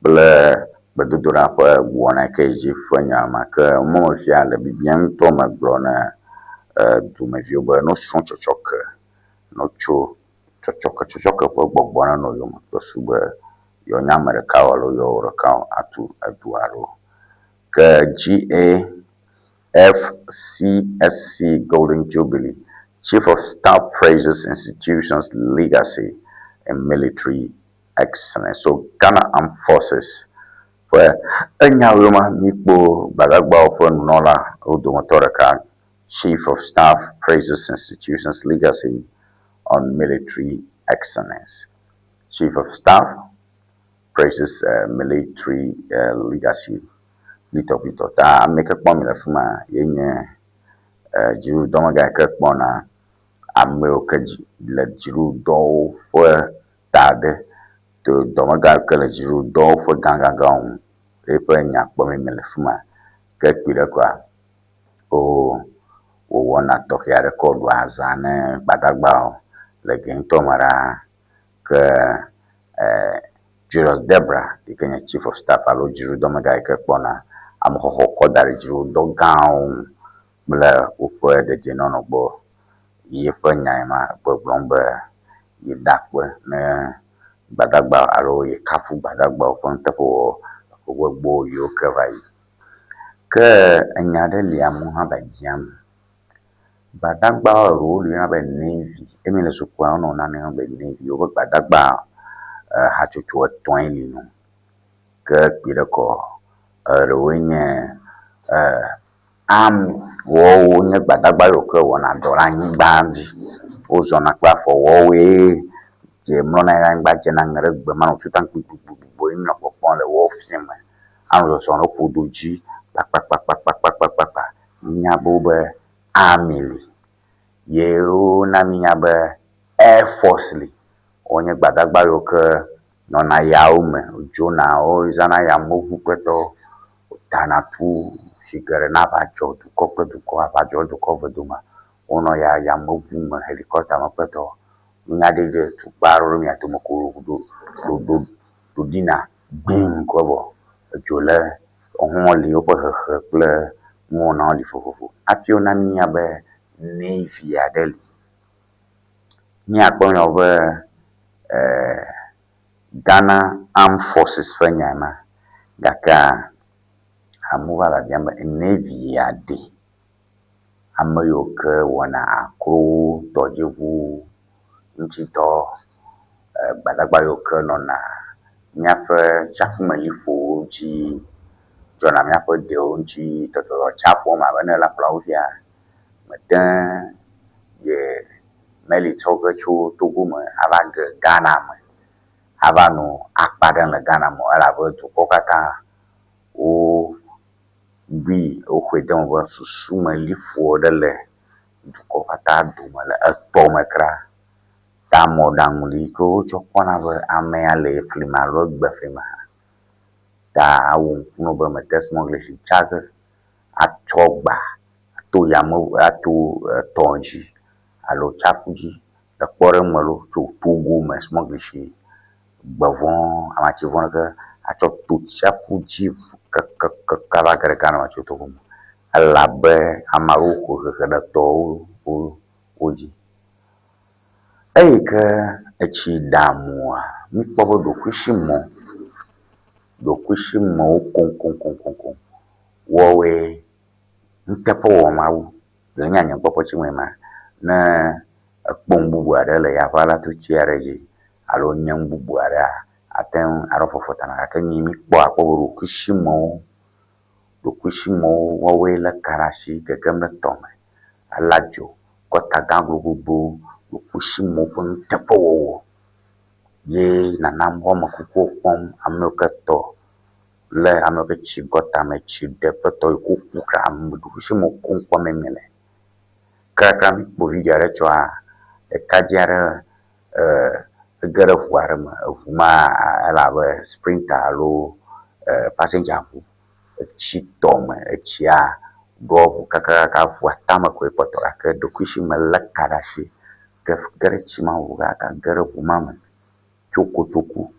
ble bedudura pa wona keji fanya maka mo fia le Bibiani to magbona du mevio ba no son chochoka no cho chochoka po gbogbona no yo mo suba yo nyamere kawalo yo raka atuaro ke GAFCSC Golden Jubilee Chief of Staff praises institutions legacy and military excellence. So Ghana Armed Forces for Enyawuma Mikbo Bagagba for Nola Odumotoraka Chief of Staff praises institutions legacy on military excellence. Chief of Staff praises military legacy. Little. I make a formula for my yenye Jiru Domaga Kirkmona. America let Jiru do for Tade to Domaga Jiru do for Gangagong eƒe nyakpɔmeme le fi ma. Ke kpi ɖe koa, wowɔna tɔxɛ aɖe kɔ ɖua azã ne Gbadagbawo le ge ŋutɔ me ɖaa. Ke Julius Debra yi ke nye Chief of Staff alo dziɖuɖɔmegã yi ke kpɔna amexɔxɔ kɔ da ɖe dziɖuɖɔ gãwo kple woƒe dedienɔnɔ gbɔ. Yeƒe nya ma gbɔgblɔm be yi da akpe ne Gbadagba alo yi kafu Gbadagbawo ƒe nuteƒewɔwɔ gbogbo yiwo ke va yi. Ke enya ɖe li amewo hã va biam. Gbadagbawo ɖewo li yɔna be Navy. Emi le sukua wonɔ nane hã be Navy. Wobe Gbadagba hatsotso 3 li no. Ke kpi ɖe kɔ ɖewoe nye wɔwo nye Gbadagba yiwo ke wɔna dɔ ɖe anyigba dzi. Wozɔna kple afɔwɔwoe dze mlɔna ɖe anyigba dzena ŋe ɖe gbe ma tuta gbugbugbugbu yi nɔ kpɔkpɔm le wɔ fia me. Anɔ zɔzɔm ɖe ƒodo dzi kpakpakpakpakpakpakpakpa. Nya be Army li. Yewo na mi nya be Air Force li. Wonye Gbadagba yiwo ke nɔna yawo me, dzona, wozãna yameʋu kple tɔwo, wotana ƒu si ke ɖe na va dzɔ dukɔ kple dukɔ, ava dzɔ dukɔ ve dome. Wonɔ yameʋu me, helicopter me kple tɔwo. Nya ɖe tukpa aɖewo mia dome ko ɖoɖina gbim ko vɔ. Edzo le hɔ̃ li woƒe hehe kple nuwɔnawo li vovovo. Hafi wona mi nya be Navy aɖe li. Míakpɔ nyawo be Ghana Armed Forces ƒe nya ma. Gake amewo va biam be Navy ya ɖe. Ame yiwo ke wɔna akro, tɔdziʋu, ŋutitɔ, Gbadagba yiwo ke nɔna míaƒe tsaƒumeliƒowo dzi, dzɔna míaƒe dewo ŋuti, tɔtɔtɔ tsaƒua me abe ne le aƒlawo fia, mete ye meli tsɔ ge tso Togo me ava ge Ghana me. Ava nɔ akpa ɖe le Ghana me elabe dukɔ katã wo xɔe de me be susumeliƒo ɖe le dukɔ katã dome le etɔ me kra. Ta mɔɖaŋu li ke wotsɔ kpɔna be amea le fli me alo egbe fli me. Ta awo ŋku nɔ be mete smugglers tsage atsɔ gba ato ato tɔ dzi alo tsaƒu dzi ekpɔ ɖe melo tso Togo me smugglers gbevɔ amatsivɔ ke atsɔ to tsaƒu dzi kaka va ge ɖe Ghana me tso Togo me. Elabe ame aɖewo ko hehe ɖe tɔwo dzi. Eyi ke etsi da mɔa, mikpɔ be ɖokuisimɔwo koŋkoŋkoŋkoŋ. Wɔwoe nuteƒewɔ mawu le nyanyekpɔkpɔ tsi me ma. Ne ekpɔ bubu aɖe le yaƒe la to tsi aɖe dzi alo nye bubu aɖea ate ŋu aɖo fɔfɔ tana gake nyi mikpɔ akpɔ be ɖokuisimɔwo wɔwoe le ka ɖe asi gegem ɖe tɔ me. Ala dzo kɔta gã gbogbo ɖokuisimɔ ƒe nuteƒewɔwɔ. Ye nana wɔme kukuwo kpɔm ame yiwo ke tɔ le ame yiwo ke tsi gɔta me tsi ɖe ƒe tɔ yi ko ku kra ɖokuisimɔ ko kpɔm mi le. Krakra mikpɔ video aɖe tsɔa ɖekadze aɖe ege ɖe ʋu aɖe me. Eʋu ma elabe sprinter alo passenger ʋu. Etsi tɔ me, etsia ɖɔ ʋu kakaka ʋua tame koe kpɔtɔ gake ɖokuisime le ka ɖe asi. Ge ɖe tsi ma ʋu kaka ge ɖe ʋu ma me tso kotoku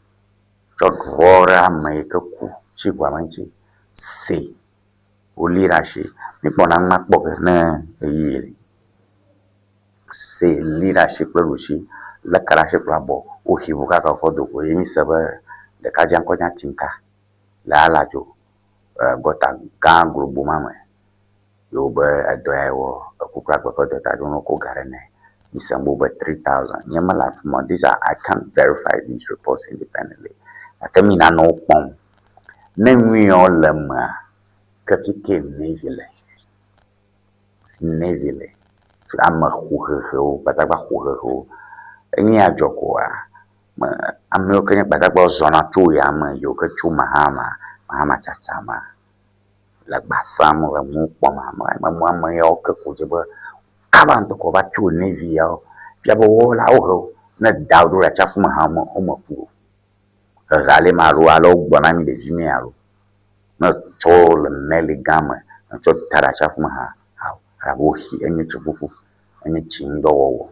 tsɔ ɖɔ ɖe ame yi ke ku tsi ʋua me ŋuti. Se woli ɖe asi. Mikpɔna ŋua kpɔ ge ne eyi se li ɖe asi kple ɖusi le ka ɖe asi kple abɔ. Wohi ʋu kaka kɔ do go ye mi se be ɖekadzea ŋkɔ nya tinka le aladzo gɔta gã globo ma me. Yewo be edɔ ya wɔ ekukura gbe ƒe dɔta ɖo no ko ga ɖe nɛ. Mi se bo be 3,000. Nye me le afi ma. These are, I can't verify these reports independently. Ake mi nane wo kpɔm. Ne nuyawo le mea kefi ke Navy le. Ame xoxexewo, Gbadagba xoxexewo. Enyi adzɔ koa ame yiwo ke nye Gbadagbawo zɔna tso yame yiwo ke tso Mahama tsatsa ma le gbasam le nu kpɔm ame yawo ke ko dze be kaba ŋutɔ kɔ va tso Navy yawo fia be wo la wo ne da wo ɖo atsiaƒu me hã wo me ƒu o. Eha le ma alo gbɔna mi ɖevi mi alo. na tol meli gama na to taracha fuma ha rabo hi enye chifufu enye chindo wo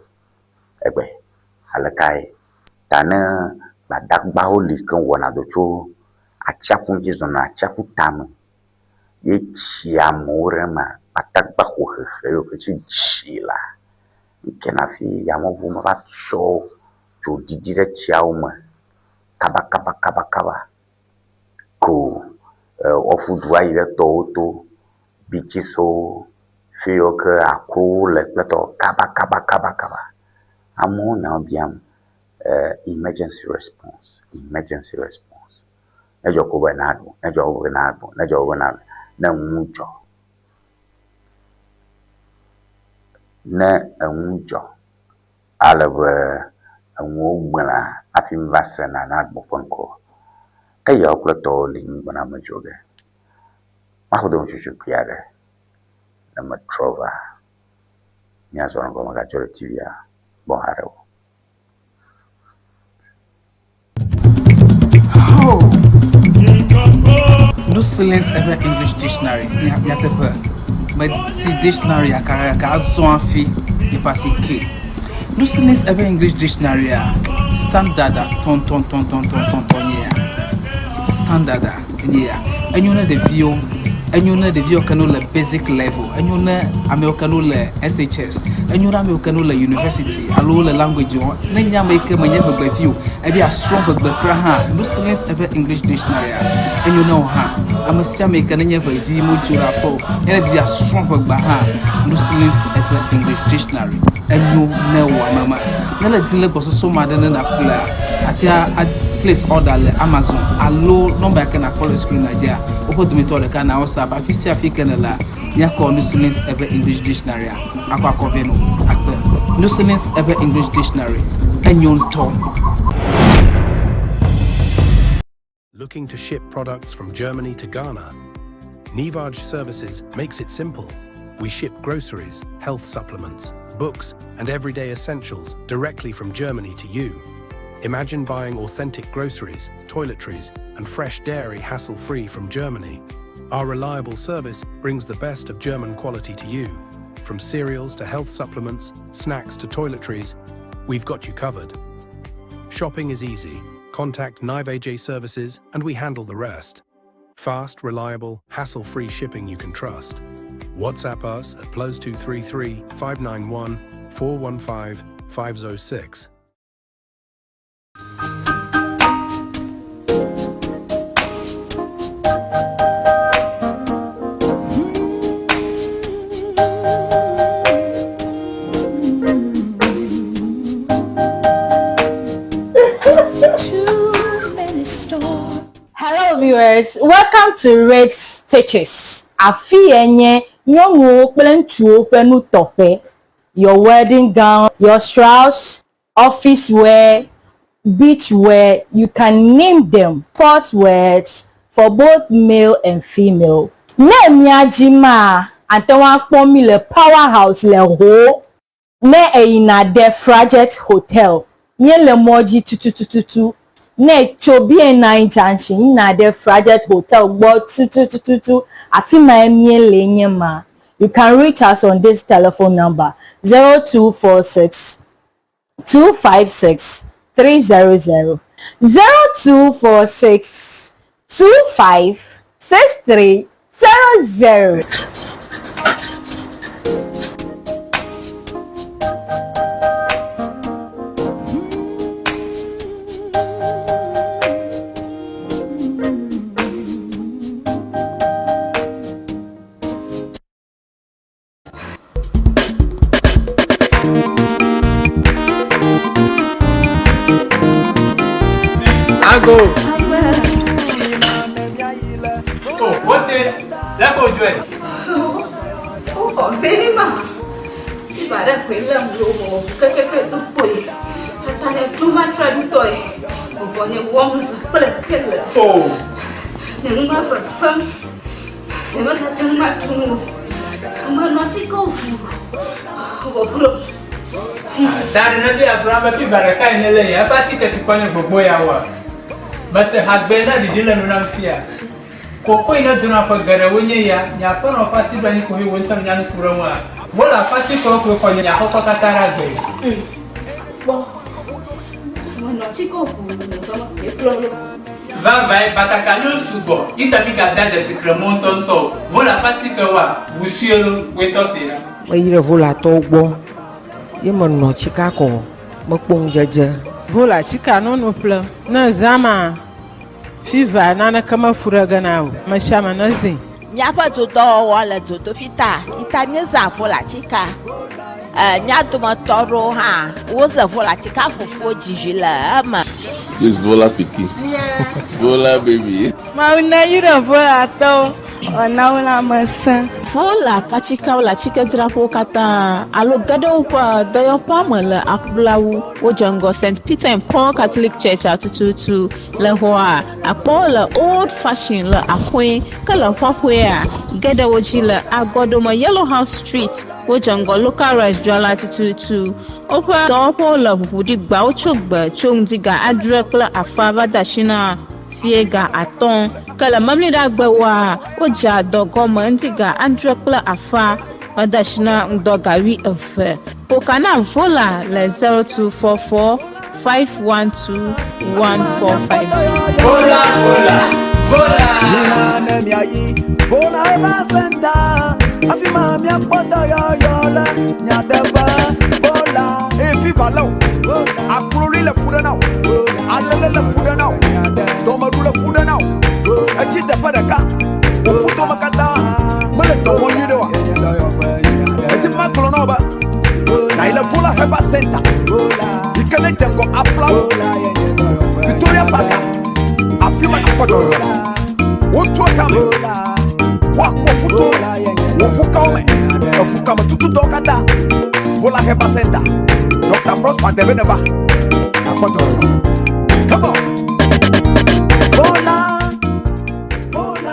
egbe alakai tana badagba oli kan wona do cho achapun jizona achapu tam ye chiamore ma badagba ho he yo ke chila kenafi yamovu ma ba so jo didire chiauma kaba ko ofudwa ile to bichiso fio que aku le plato kaba amo na biam emergency response na jo gobernado na mucho alabe anwo gbara afim vasana na bofonko kayo plato ling bana majoge mahodo chuchu kiare na matrova nyazo ngo magachoro TV ya boharo. No silence ever English dictionary ya pepe but si dictionary akara ka azon fi e passe ke no silence ever English dictionary standard ton ya standard ya enyo na de view kanu le basic level enyo na americano le SHS enyo na americano le university alo le language on na nya make manya gbagba view e be a strong gbagba kra ha no silence ever English dictionary enyo na ha amasia make na nya view mo jura po e be a strong gbagba ha no silence ever English dictionary enyo na wa mama na la tin le boso so madana na kula atia place order le Amazon alo number kana call screen Nigeria okotumito le kana WhatsApp afisi african la nya call no silence ever English dictionary akwa koveno akpe no silence ever English dictionary enyonto. Looking to ship products from Germany to Ghana? Nivage Services makes it simple. We ship groceries, health supplements, books, and everyday essentials directly from Germany to you. Imagine buying authentic groceries, toiletries, and fresh dairy hassle-free from Germany. Our reliable service brings the best of German quality to you. From cereals to health supplements, snacks to toiletries, we've got you covered. Shopping is easy. Contact Nivage Services and we handle the rest. Fast, reliable, hassle-free shipping you can trust. WhatsApp us at +233 591 415 506. Hello viewers, welcome to Red Stitches. Afi enye nyongo plentuo penu tofe. Your wedding gown, your strauss, office wear, beach wear, you can name them. Sport wears for both male and female. Ne miajima antewa kpomi le powerhouse le ho. Ne eina de Frajet Hotel. Nye le moji tututututu. Ne chobi na junction na de Frajet Hotel gbo tututututu. Afima emie lenye ma. You can reach us on this telephone number 0246 256 300 0246 25 6300. Go. Oh, what the? Let go do it. Oh, very much. If I don't quit them, you to put it. I have too much to toy. When you want to kill it. Oh, never for fun. Never got too much to move. I'm not to go. that is not the Abraham Baraka in LA. I party to point of boy hour. But the husband didn't know fear. Koko ina duna fa gara wonye ya nya fa no fa si bani ko hi wonta nya no kura wa wala fa si ko nya ko katara ge Bon. Bueno, chico, vai batakalo sugo ita bika dada fikremon tonto vola patika wa wusielo weto fira Mayire vola to gbo ye mo no chika ko mo pon jeje vola chika no no pla na zama fiva na kama furaga nawo mashama nazi Miapa to do wala to fita itanye za vola chika mia to toro ha wo za vola chika fofo jijila ama This Vola Piki. Yeah. Vola baby. Mauna yura vola to onaula masa. Vola pachika wala chika drapo kata alo gado pa doyo pa mala akblawu wo jango St. Peter and Paul Catholic Church atututu le hoa apola old fashioned la akwe kala hwahwe gada wojila agodo ma Yellow House Street wo jango local restaurant atututu opa dopo la budi gba ochogba chongdiga adrekla afaba dashina fiega aton kala mamli da gbawa oja dogo mandiga andrekla afa badashina ndogawi efe pokana vola le 0244 512 1452 vola Nina nemiayi vola basenta afima mi apoto yoyola nyateba vola Efi valão, a clori le fuda não, a lele le fuda não, tomaru le fuda não, a chita para cá, o puto macata, mele tomo nidoa, a ti maclo nova, na ile vola heba senta, e que le jango aplau, Victoria Parker, afima na kodo, o tua kame, wa puto, o fukame, o fukame tutu dokada, vola heba senta. Dr. Prosper Debeneva. Come on. vola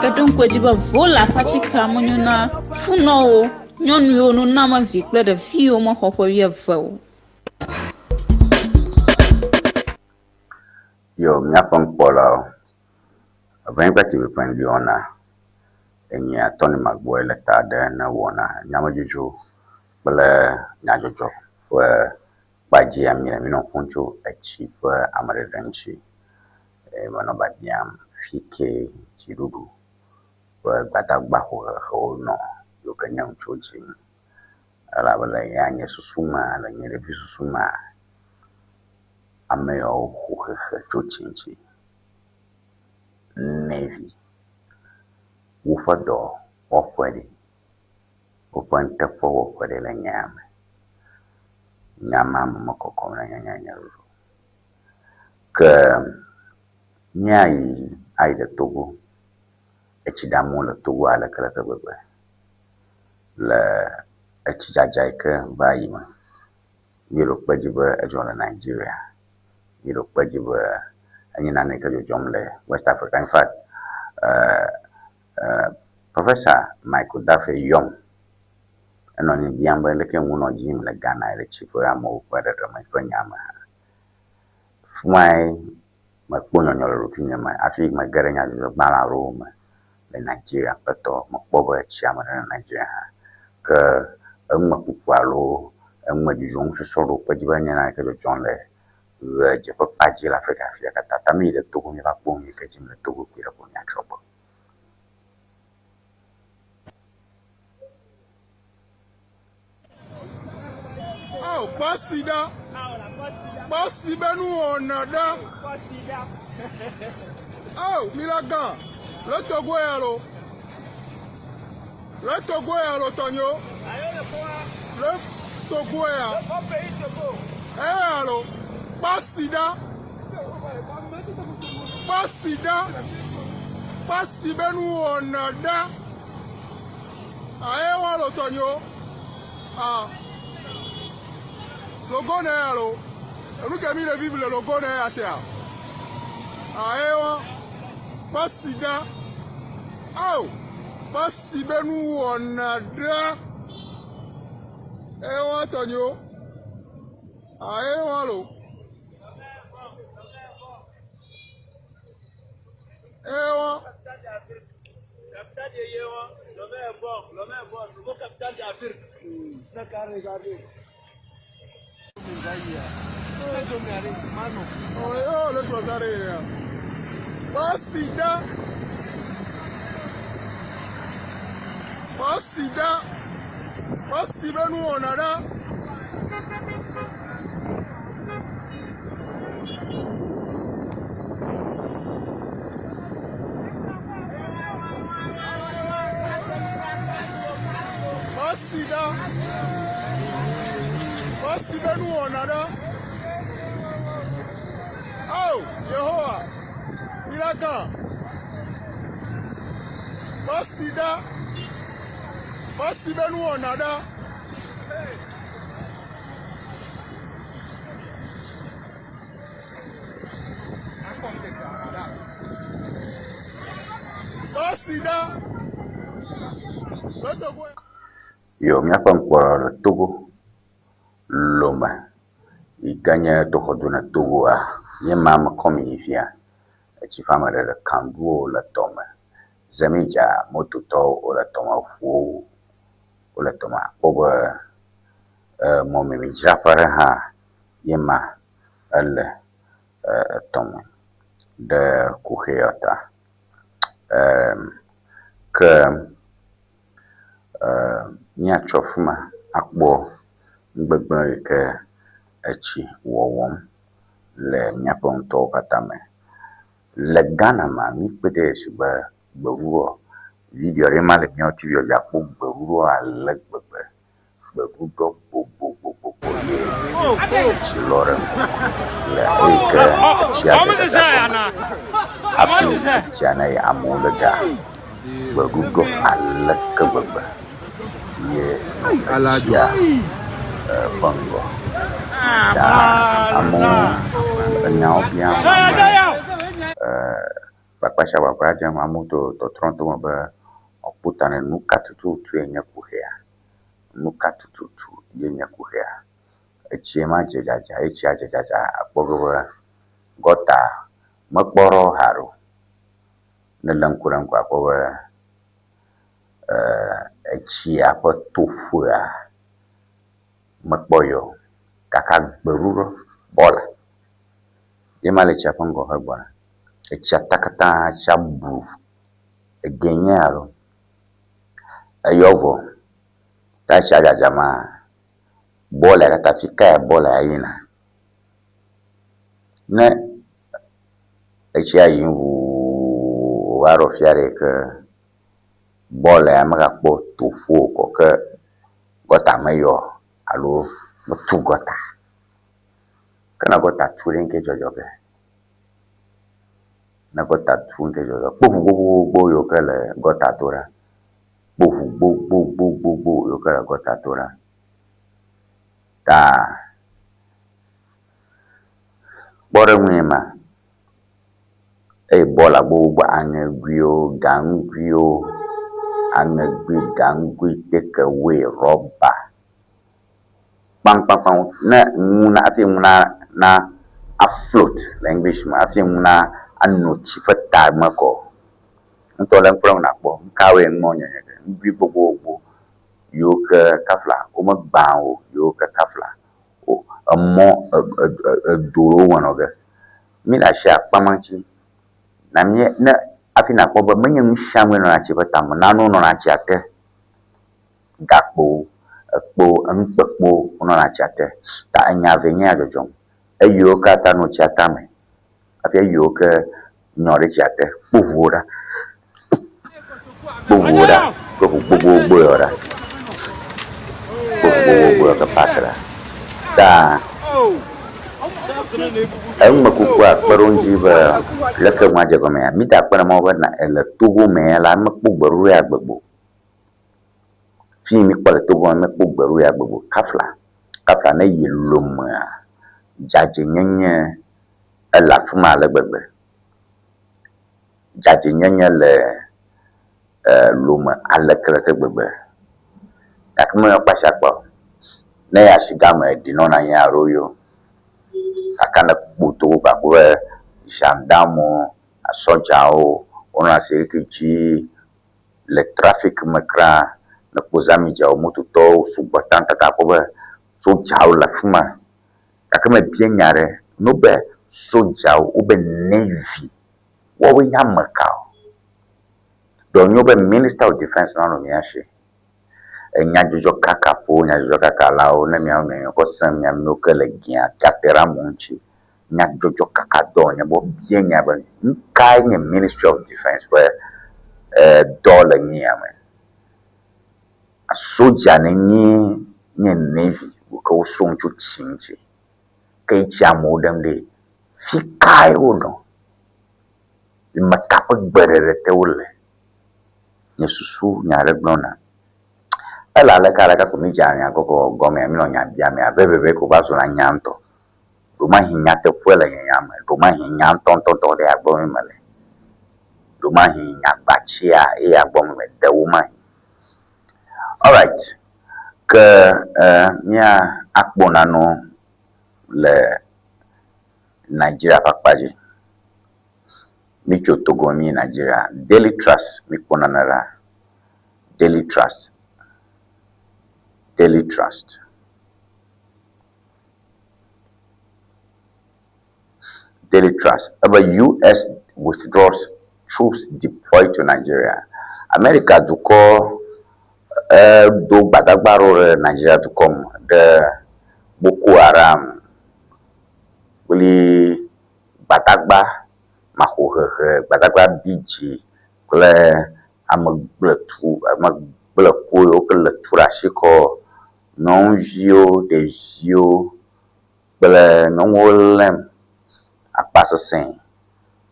kadon kwajiba vola pachika munyuna funo nyonu yo no na ma vikle de fio mo hopo wi afo Yo myapon pola avan kwati be pandi ona enya Tony Magboy le tade na wona nyamajuju bele nyajojo wa baji amira mino kuncho achi wa amarenchi mano badiam fike chirudu wa badagba ho no yo kanya uchoji ala bala yanye susuma ala nyere bisusuma ameyo ho chochinchi navy ufado ofwedi upante fo ofwedi la nyame nyama makoko na nyanya ruru ka nyai aida togo echidamu la togo ala kala tababa la echijajai ka bayima yelo kwajiba ajona Nigeria yelo kwajiba anyina ne ka jomle West Africa. In fact Professor Michael Duffy Young eno ni biamba leke nguno jim le Ghana ile chipo ya mo kwada to mai konyama fumai makponyo nyolo rupinya mai afi magaranya jo bala Roma le Nigeria pato makbobo ya chiama na Nigeria ka amma kukwalo amma dijong soro pajibanya na ka John le je pa paji la Africa afia kata tami de to mi ba pongi ka jim le to ku ira ponya chopo. Oh, Basida. Basibenu onada. Oh, Milagan. Le Togoyalo, Tonyo. Le Togoya. Hello. Basida. Basibenu onada. Aewalo, Tonyo. Ah. Logo nero. Nous qui mis le vivre le logo nero assez. Aewa. Basida. Oh. Basibenu onada. Ewa Tonyo. Aewa lo. Ewa. Capitaine Yeyewa, l'homme est bon, nouveau capitaine d'Afrique. N'a qu'à regarder. Oh, le croisaré. Masida, nous on a là. Masida, nous on a là. Oh, Yehowa, Milaka. Masida, nous on a là. Yo, miapa mkwara le Togo, Loma, il gagne Tokoduna Togo a, Yemam comme il vient, et tu fais mal le Kangou la tome, Zamija, Mototo ou la toma fou, ou la toma, over mon mimi Jafaraha, Yema, elle, tome, de Kuheota, que Nyachofuma akbo gbegbe ke echi wowom le nyapon to katame le Ghana ma mi pede suba gbewuro video re ma le nyo tv ya po gbewuro ale gbegbe gbewuro bo chi lore le ke chi api jana ya amulega gbewuro ale gbegbe ye alaja bongo da amu nyao bien bakpasha bakwaje mamu to tronto mo ba oputane nukatutu tu enya kuhea nukatutu tu enya kuhea echema jejaja echa jejaja apogo gota makporo haru nelankuran kwa kwa echi apa tofua makboyo kaka beruro bola yemale chapango habwana echi atakata chabu egenyaro ayovo tacha jama bola katafika bola aina ne echi ayu waro fiare ke bola ya maka po tofu ko ke gota mayo alo mutu gota kana gota turin ke jojo ke na gota turin ke jojo bo yo ke le gota tora bo yo ke le gota tora ta bore mwema bola bo ane grio gangrio anagui gangui take away rubber bang na afi na afloat language ma afi na anu chifata mako nto lan pro na po kawe mo nya bi bobo yo ka kafla o ma bawo yo ka kafla o amo duro wonoga mi la sha pamanchi na mi na afina ko ba menyen shamwe na chifata mo na no na chate gakpo ekpo nkpekpo no na chate ta anya venya jojo eyo ka ta no chata me afi eyo ka nyore chate povura ko ora bo ka patra ta makukwa paronji ba laka maja ko me mi ta para mo na el tugu me la makbu baru ya gbegbo fi mi kwa tugu me makbu baru ya gbegbo kafla na yelum jaje nyenye la fuma la gbegbe jaje nyenye le luma ala kala gbegbe akma pa shakwa na ya shiga ma dinona ya royo akana buto ba kwa shandamo asojao ona serikiji le trafic me kra ne pozami ja o motuto sugbɔ tantata ko be sojawo le afi ma gake me bia nya ɖe no be sojawo wobe navy woawoe nye ame ka o do nyo be minister of defense na no mia shi nyadzɔdzɔ kaka ƒo nyadzɔdzɔ kaka lawo ne miawo ne ko se miawo ke le gia katera munchi nyadzɔdzɔ kaka dɔ nye bo bia nya be nka nye ministry of defense ƒe dɔ le nyia me soja ne nye navy ke wo so ŋutsu tsi ke tsi amewo ɖem ɖe fi kae wonɔ meka ƒe gbeɖeɖe te wole nye susu nya aɖe gblɔna ela aleka aleka ko mi dza nya kɔkɔ gɔmea mi nɔ nya bia mea veveve ko va zɔna nya ŋutɔ ɖomahi nyateƒe le nye nya me ɖomahi nya ŋutɔŋutɔŋutɔ ɖe agbɔ mi me le ɖomahi nya gbatsia eye agbɔ mi me de wo mahi alright ke mia akpɔ nano le Nigeria ƒe akpa dzi mi tso Togo mi Nigeria Daily Trust mi kpɔ nane ɖa Daily Trust about US withdraws troops deployed to Nigeria. America dukɔ do gbadagbaro Nigeria dukɔ mu ɖe Boko Haram kple gbadagba mahohehe gbadagba BG kple ame gblẽku yiwo ke le tu ɖe asi kɔ nyɔnuviwo ɖeviwo kple nyɔnuwo lém akpasesẽ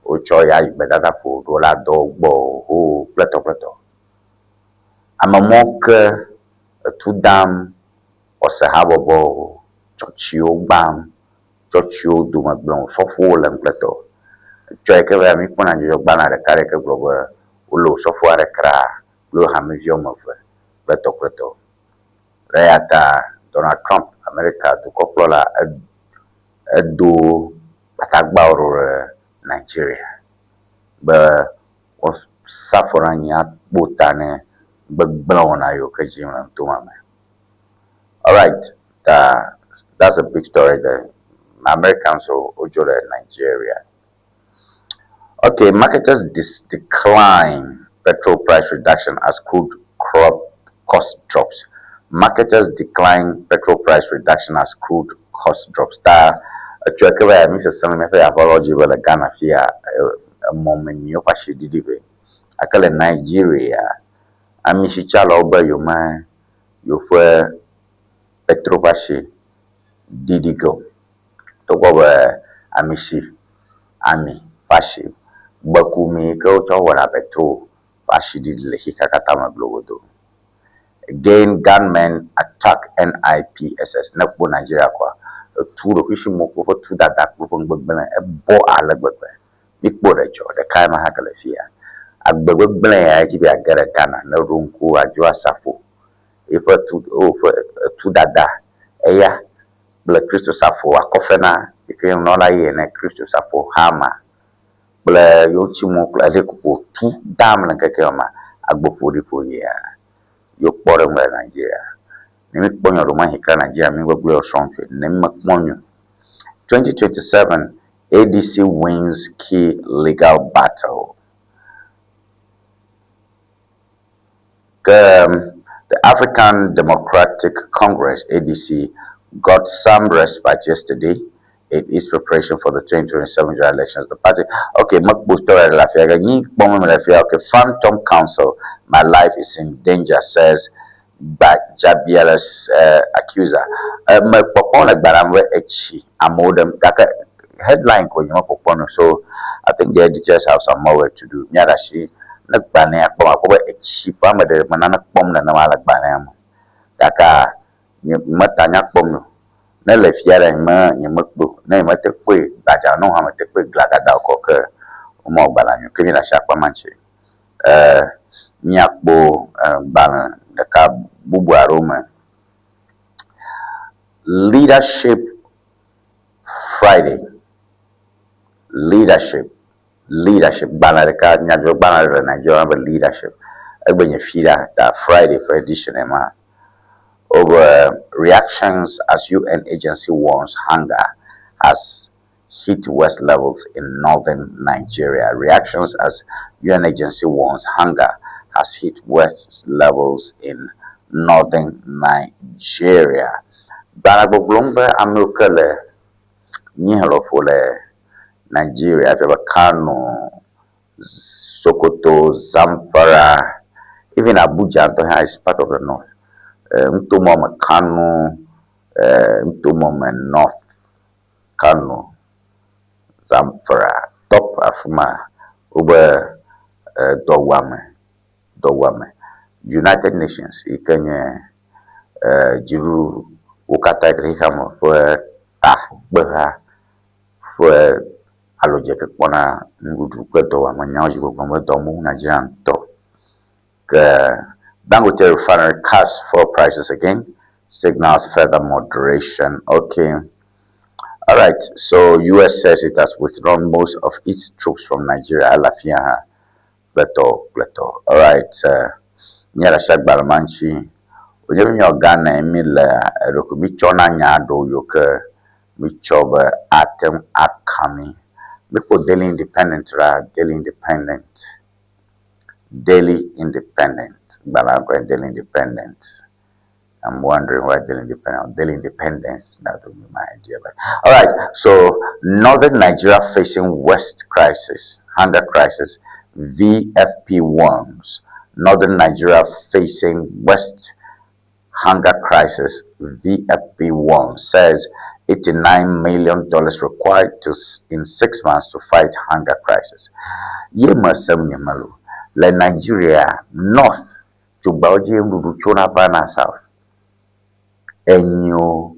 wotsɔ ya yi gbedadaƒo ɖo la dɔ gbɔ ho kpletɔ ame mɔ ke etu dam ɔsehabɔbɔ tsɔtsiwo gbam tsɔtsiwo dome gblẽm sɔfowo le kpletɔ tsɔe ke be mi kpɔna dzidzɔ gbana ɖeka ɖe ke gblɔ be wole sɔfoa ɖe kra kple hamevi wɔme eve kpletɔ eya ta Donald Trump America dukɔkplɔla edo gbadagbawo ɖo Nigeria be wosafo na nyi akpɔ ta ne gbegblẽ wɔna yiwo ke dzim le ŋutoma me alright that's a big story there Americans wodzo le Nigeria. Okay, marketers decline petrol price reduction as crude cost drops. Marketers decline petrol price reduction as crude cost drops. That actually, Mr. Samuel, I apologize for the Ghana fear. A moment, you pass it. I call it Nigeria. I mean, she chala over your man. You for petrol pashi did go. To go where I mean, she, Ami pashi. Bakumi ko to wala petrol pashi did le hikakatama blogodo. Again, gunmen attack NIPSS. Nepo Nigeria kwa. Turo kishi moko for two that kupong begbele e bo ala gbegbe. Big bo rejo the kaima hakale fia. Agbegbe gbele ya jibi agere Ghana na runku ajwa safo. Ifa tu dada eya ble Kristo safo akofena ike nola ye ne Kristo safo hama. Ble yo chimo ble lekupo tu dam na keke ma agbofori ya. Yo kpɔre ŋu le Nigeria. Ne mi kpɔ nyɔnu ma hika Nigeria mi gbegble o sɔnfe. Ne mi kpɔ nyɔ. 2027 ADC wins key legal battle. The African Democratic Congress ADC got some respite yesterday. It is preparation for the 2027 general elections. The party, okay, okay, Phantom Council, my life is in danger, says Jabiela's accuser. Headline, so I think the editors have some more work to do. Nyadashi, Nakbane, Chipama, Manana Pomna, Namalak Daka, Matanya Pomno. Ne le fiara ma nyemekpo ne mete kwe baja no ha mete kwe glagada okoke mo balanyo kemi na shakwa manche nyakpo balan de ka bubu aroma leadership Friday leadership balan de ka nyajo balan de Nigeria be leadership Egbenye Fida, that Friday for edition, Emma. Over reactions as UN agency warns hunger has hit worst levels in northern Nigeria. Reactions as UN agency warns hunger has hit worst levels in northern Nigeria. Baragoglomba amukele nyihalo fole Nigeria feba Kano, Sokoto, Zamfara, even Abuja is part of the north. Mtumoma Kano, Mtumoma North Kano, Zamfara, top Afuma, Uber Dogwame, United Nations, Ikenya, Jiru, Ukata Griham for Beha, for Alojek Pona, Ngudu Manyaji, Gomodomu, Najan, top. Dangote refinery cuts fuel prices again, signals further moderation. Okay. All right. So U.S. says it has withdrawn most of its troops from Nigeria. Alafia, Plateau. All right. Nyara Shagbar Manchi. Ujemi Ghana Emile Rokumichona Nyado Yoke Michoba Atem Akami. Before Daily Independent, Daily Independent. Balagua Daily Independent. I'm wondering why Daily Independence. That would be my idea. But all right. So northern Nigeria facing West crisis, hunger crisis. VFP warns. Northern Nigeria facing West hunger crisis. VFP warns. Says $89 million required in 6 months to fight hunger crisis. Yema Semnyamalu. Le Nigeria North to Baoji Mdudu Chona Bana South. Enyo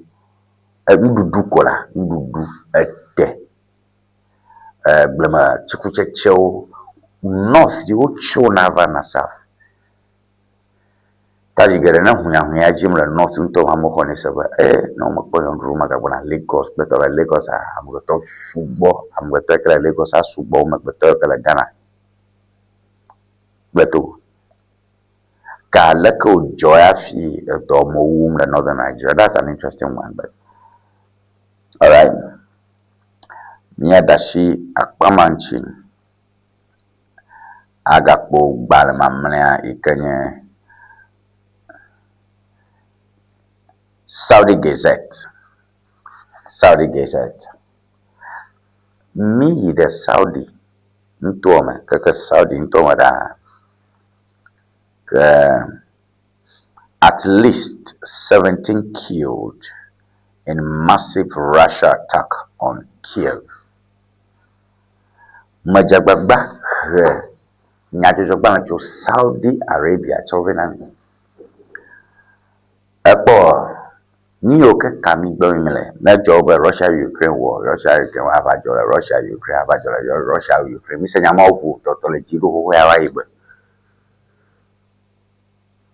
Mdudu Kola Mdudu Ete Blema Chikuche Cheo North you Chona Bana South. Tadi gere na hunya jimla North unto hamokone seba no makboyo ndruma gabona Lagos beto la Lagos amgoto subo amgoto kala Lagos subo makbeto kala Ghana. Beto Kaleko Joyafi Domo the northern Nigeria. That's an interesting one, but all right. Miyadashi Akpamanchi Agapo Balamamania Ikanye Saudi Gazette. Me the Saudi Ntoma Kaka Saudi Ntoma da at least 17 killed in massive Russia attack on Kiev. Majababa Nyajobana to Saudi Arabia, Chovenani. Epo New York coming Bemile, Najoba, Russia, Ukraine war, Russia, Ukraine, Havajola, Russia, Ukraine, Havajola, Russia, Ukraine, Mr. Yamavu, totally Jigo, where I were.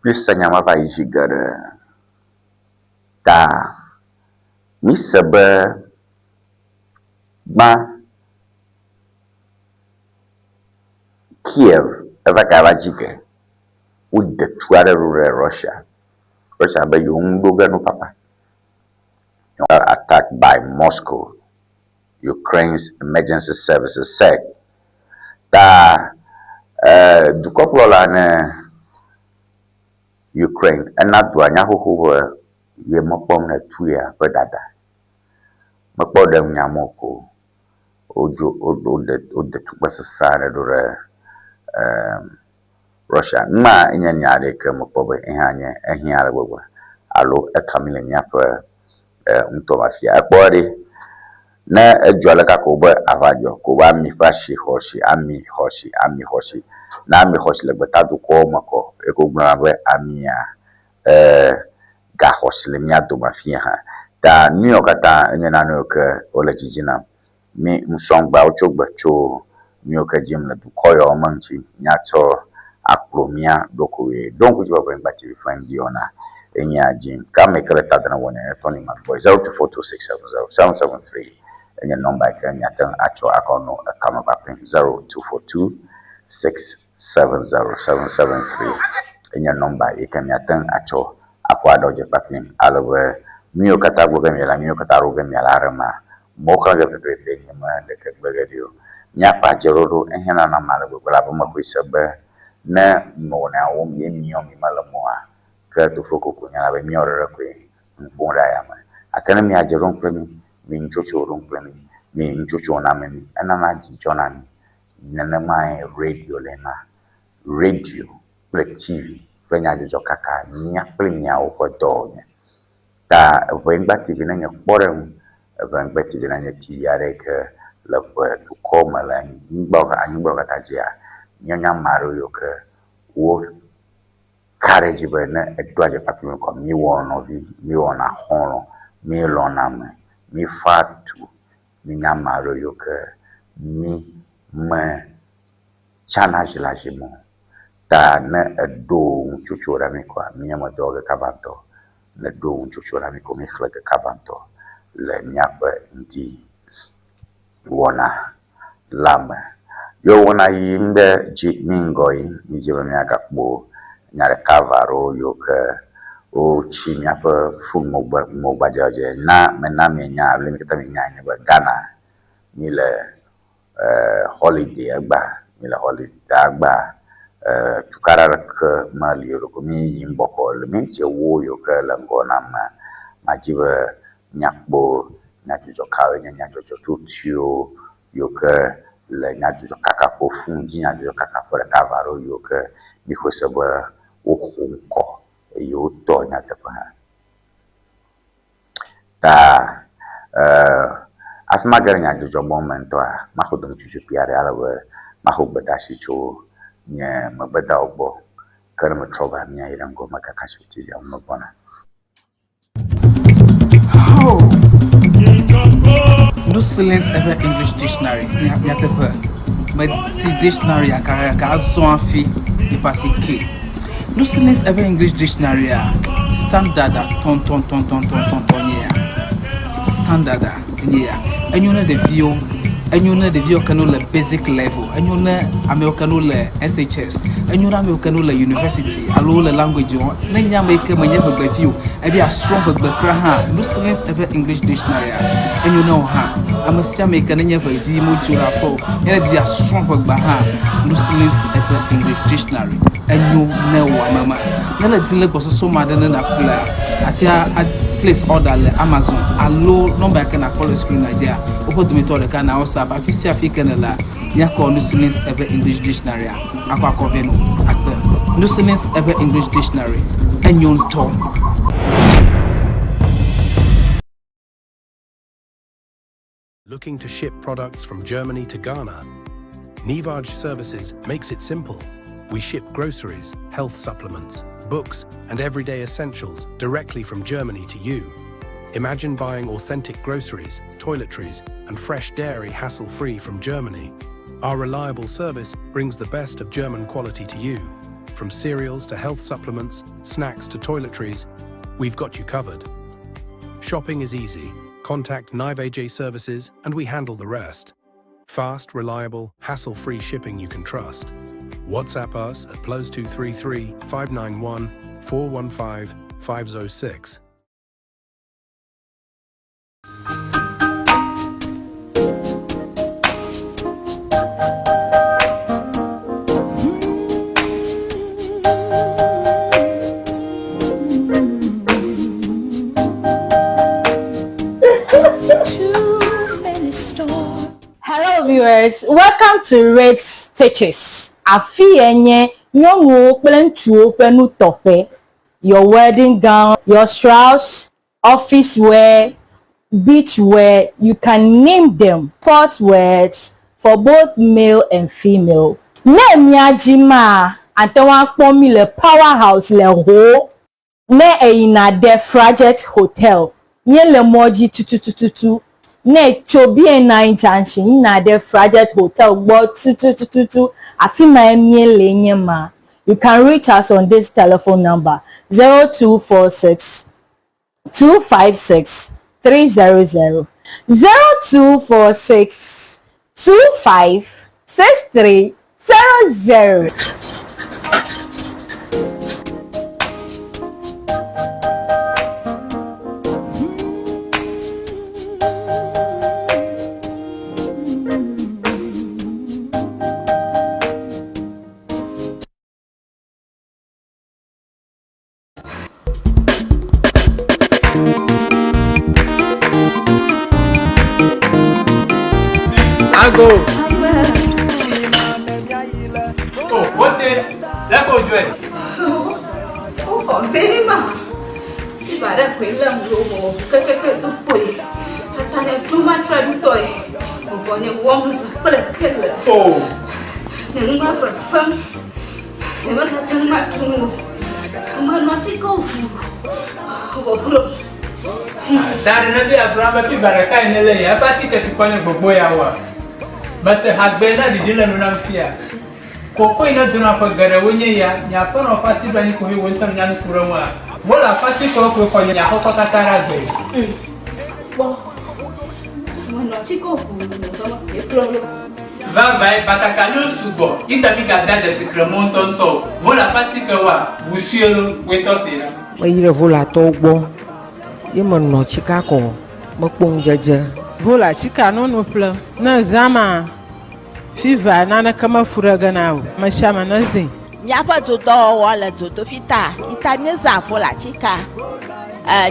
Mr. Yamava Ishigada Da Mr. Burr Ma Kiev Evakavajike with the Twitter Russia. Russia by young Bogano Papa. Attacked by Moscow. Ukraine's emergency services said that the couple of Ukraine and not to Anyahu ye mopom na tuya pedada. Mopodem Yamoko Ojo the Tupasana Dore Russia. Ma inyanyade kemopobe ehanye ehiare wewe. Alo ekamile nyapo mtomafia. Akbori na ejwalaka kobe avajo koba mifashi hoshi ami hoshi na ami hoshi legbetadu ko mako ekognabe amia ga hoshi le miado mafia ha ta New York ta nyenano ke olejijina mi msongba ochogba cho New York jim na dukoyo manchi nyato aplomia dokowe donc tu vas pas battre fin diona enya jim kama ikaleta tana wone Tony McBoy 0242670773 enya number kan nyatan acho akono kama bapen 0242670773 70773 enya number ikamiatan acho akwa doje papin alwe mio kata go gamela mio kata ro gamela arma moka ga pepe nyama de kagbegadio nyapa jerodo ehena na malago bla ba makuisaba na mo na wo mi mi malamoa ka to foko ko nyala be mio re ko mbonda yama akana mi ajeron kwemi mi nchocho ron kwemi mi nchocho na me ana na jinchona ni nana mai radio lena radio le TV penya jojo kaka nya plenya okodo ta vengba TV na nya porem vengba TV na nya TV arek la to koma la ngba ka tajia nya maro yo ke wo courage be na edwaje papimo ko mi wono vi mi wona hono mi lona me mi fatu mi nya maro yo ke mi me chana jilajimo ta na do chuchura mi kwa minyama doga kabanto na do chuchura mi ko mi khlaga kabanto le nyaba ndi wona lama yo wona yimbe ji mingoi mi jiba mi aka bo nyare kavaro yo ka o chi nyapa fu mo bajaje na mena mi nya le mi kata mi nya ni ba Ghana mi le holiday agba mi le holiday agba tukara ke mali ko mi yimboko le mi che wo yo ka la ngona ma jiba nyakbo nyatujo kawe nyatujo tutio yo ka le nyatujo kaka ko fungi nyatujo kaka for kavaro yo ka mi ko seba o khunko yo to nyatapa ta asma gar nyatujo momento ma ko dum chuchu piare ala ma ko badashi cho nya mabada obo kar ma troba nya irango makakashi tiri amabona no silence ever English dictionary ya tepa but si dictionary akara ka so afi e passe ke no silence ever English dictionary standard ton yeah standard yeah and you know the view can le basic level and you know American le SHS and you know American le university allo le language na nya make manya be view e be a strong be kra no silence ever English dictionary and you know I'm a make na nya be view mo jura po e be a strong be no silence ever English dictionary and you know mama na le dile go so mad na kula atia place order le Amazon allo number can I call screen Nigeria opo to me to the can WhatsApp afisi african la nya call no silence ever English dictionary akwa conveno akpe no silence ever English dictionary enyon to. Looking to ship products from Germany to Ghana? Nivaj Services makes it simple. We ship groceries, health supplements, books, and everyday essentials directly from Germany to you. Imagine buying authentic groceries, toiletries, and fresh dairy hassle-free from Germany. Our reliable service brings the best of German quality to you. From cereals to health supplements, snacks to toiletries, we've got you covered. Shopping is easy. Contact Nivaj Services and we handle the rest. Fast, reliable, hassle-free shipping you can trust. WhatsApp us at +233 591 415 506. Hello viewers, welcome to Red Stitches. Afi enye nyonwo plentuo penu tofe. Your wedding gown, your strauss, office wear, beach wear, you can name them. Sport wears for both male and female. Ne miajima antewa kpomi le powerhouse le ho. Ne eina de Frajet Hotel. Nye le moji tututututu. Ne chobie na junction na de Frajet Hotel gbo tututututu afima emie lenye ma. You can reach us on this telephone number 0246 256 300 0246 2563 00. Go. Oh, what the? Let go, Joy. Không còn thế mà. Thì bà đã quên làm đồ cái tụi bụi. Ta nhà chú mà tra đi tôi. Một vài nhà quăng ra có là kết là. Oh. Những mà vật phẩm. Những mà ta thằng mà chung. Mà nó chỉ có vụ. Tadi nanti Abraham fi baraka inele ya pati ke tukanya gbogbo ya wa. Base hagbena di dile nuna fia. Koko ina duna fa gare wonye ya nya fa no pasi bani ko hi wontam nya kuro ma. Bola pasi ko nya ko katara ge. Bo. Bueno, chico, no problem. Vai batakalo sugo. Ita mi gada de secrement tonto. Bola pati ke wa busielo weto fira. Mayire vola togbo. Ye no chika ko mokpong jeje. Vola chika no plan. Na zama fiva nana kama furaga nawo. Mashama nazi. Nyapa to do wala to fita. Itanye za vola chika.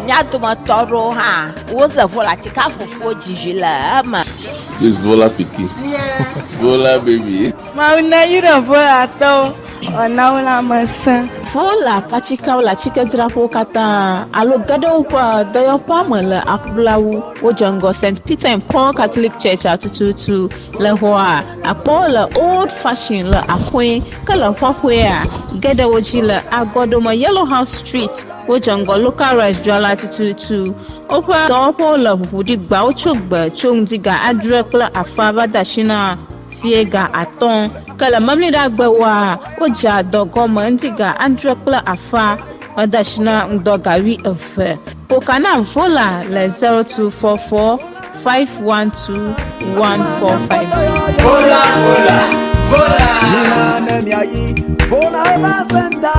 Nyato matoro ha. Woza vola chika fufu jijila ama. This Vola Piki. Yeah. Vola baby. Mauna yura vola to. Onaula masa. Vola pachika la chika drapo kata alo gado pa doyo pa mala akblawu wojango St. Peter and Paul Catholic Church atututu la hoa apola old fashion la akwe kala hwahwea gada wojila agodoma Yellow House Street wojango local rice jwala atututu opa dopo la hudi gba ochogba chongdiga adrekla afaba dashina fiega aton kala mamli da gbewa oja dogomo ndiga andrekla afa odashina ndogawi efe pokana vola le 0244 512 1450 vola Nina nemi ayi vola eba senta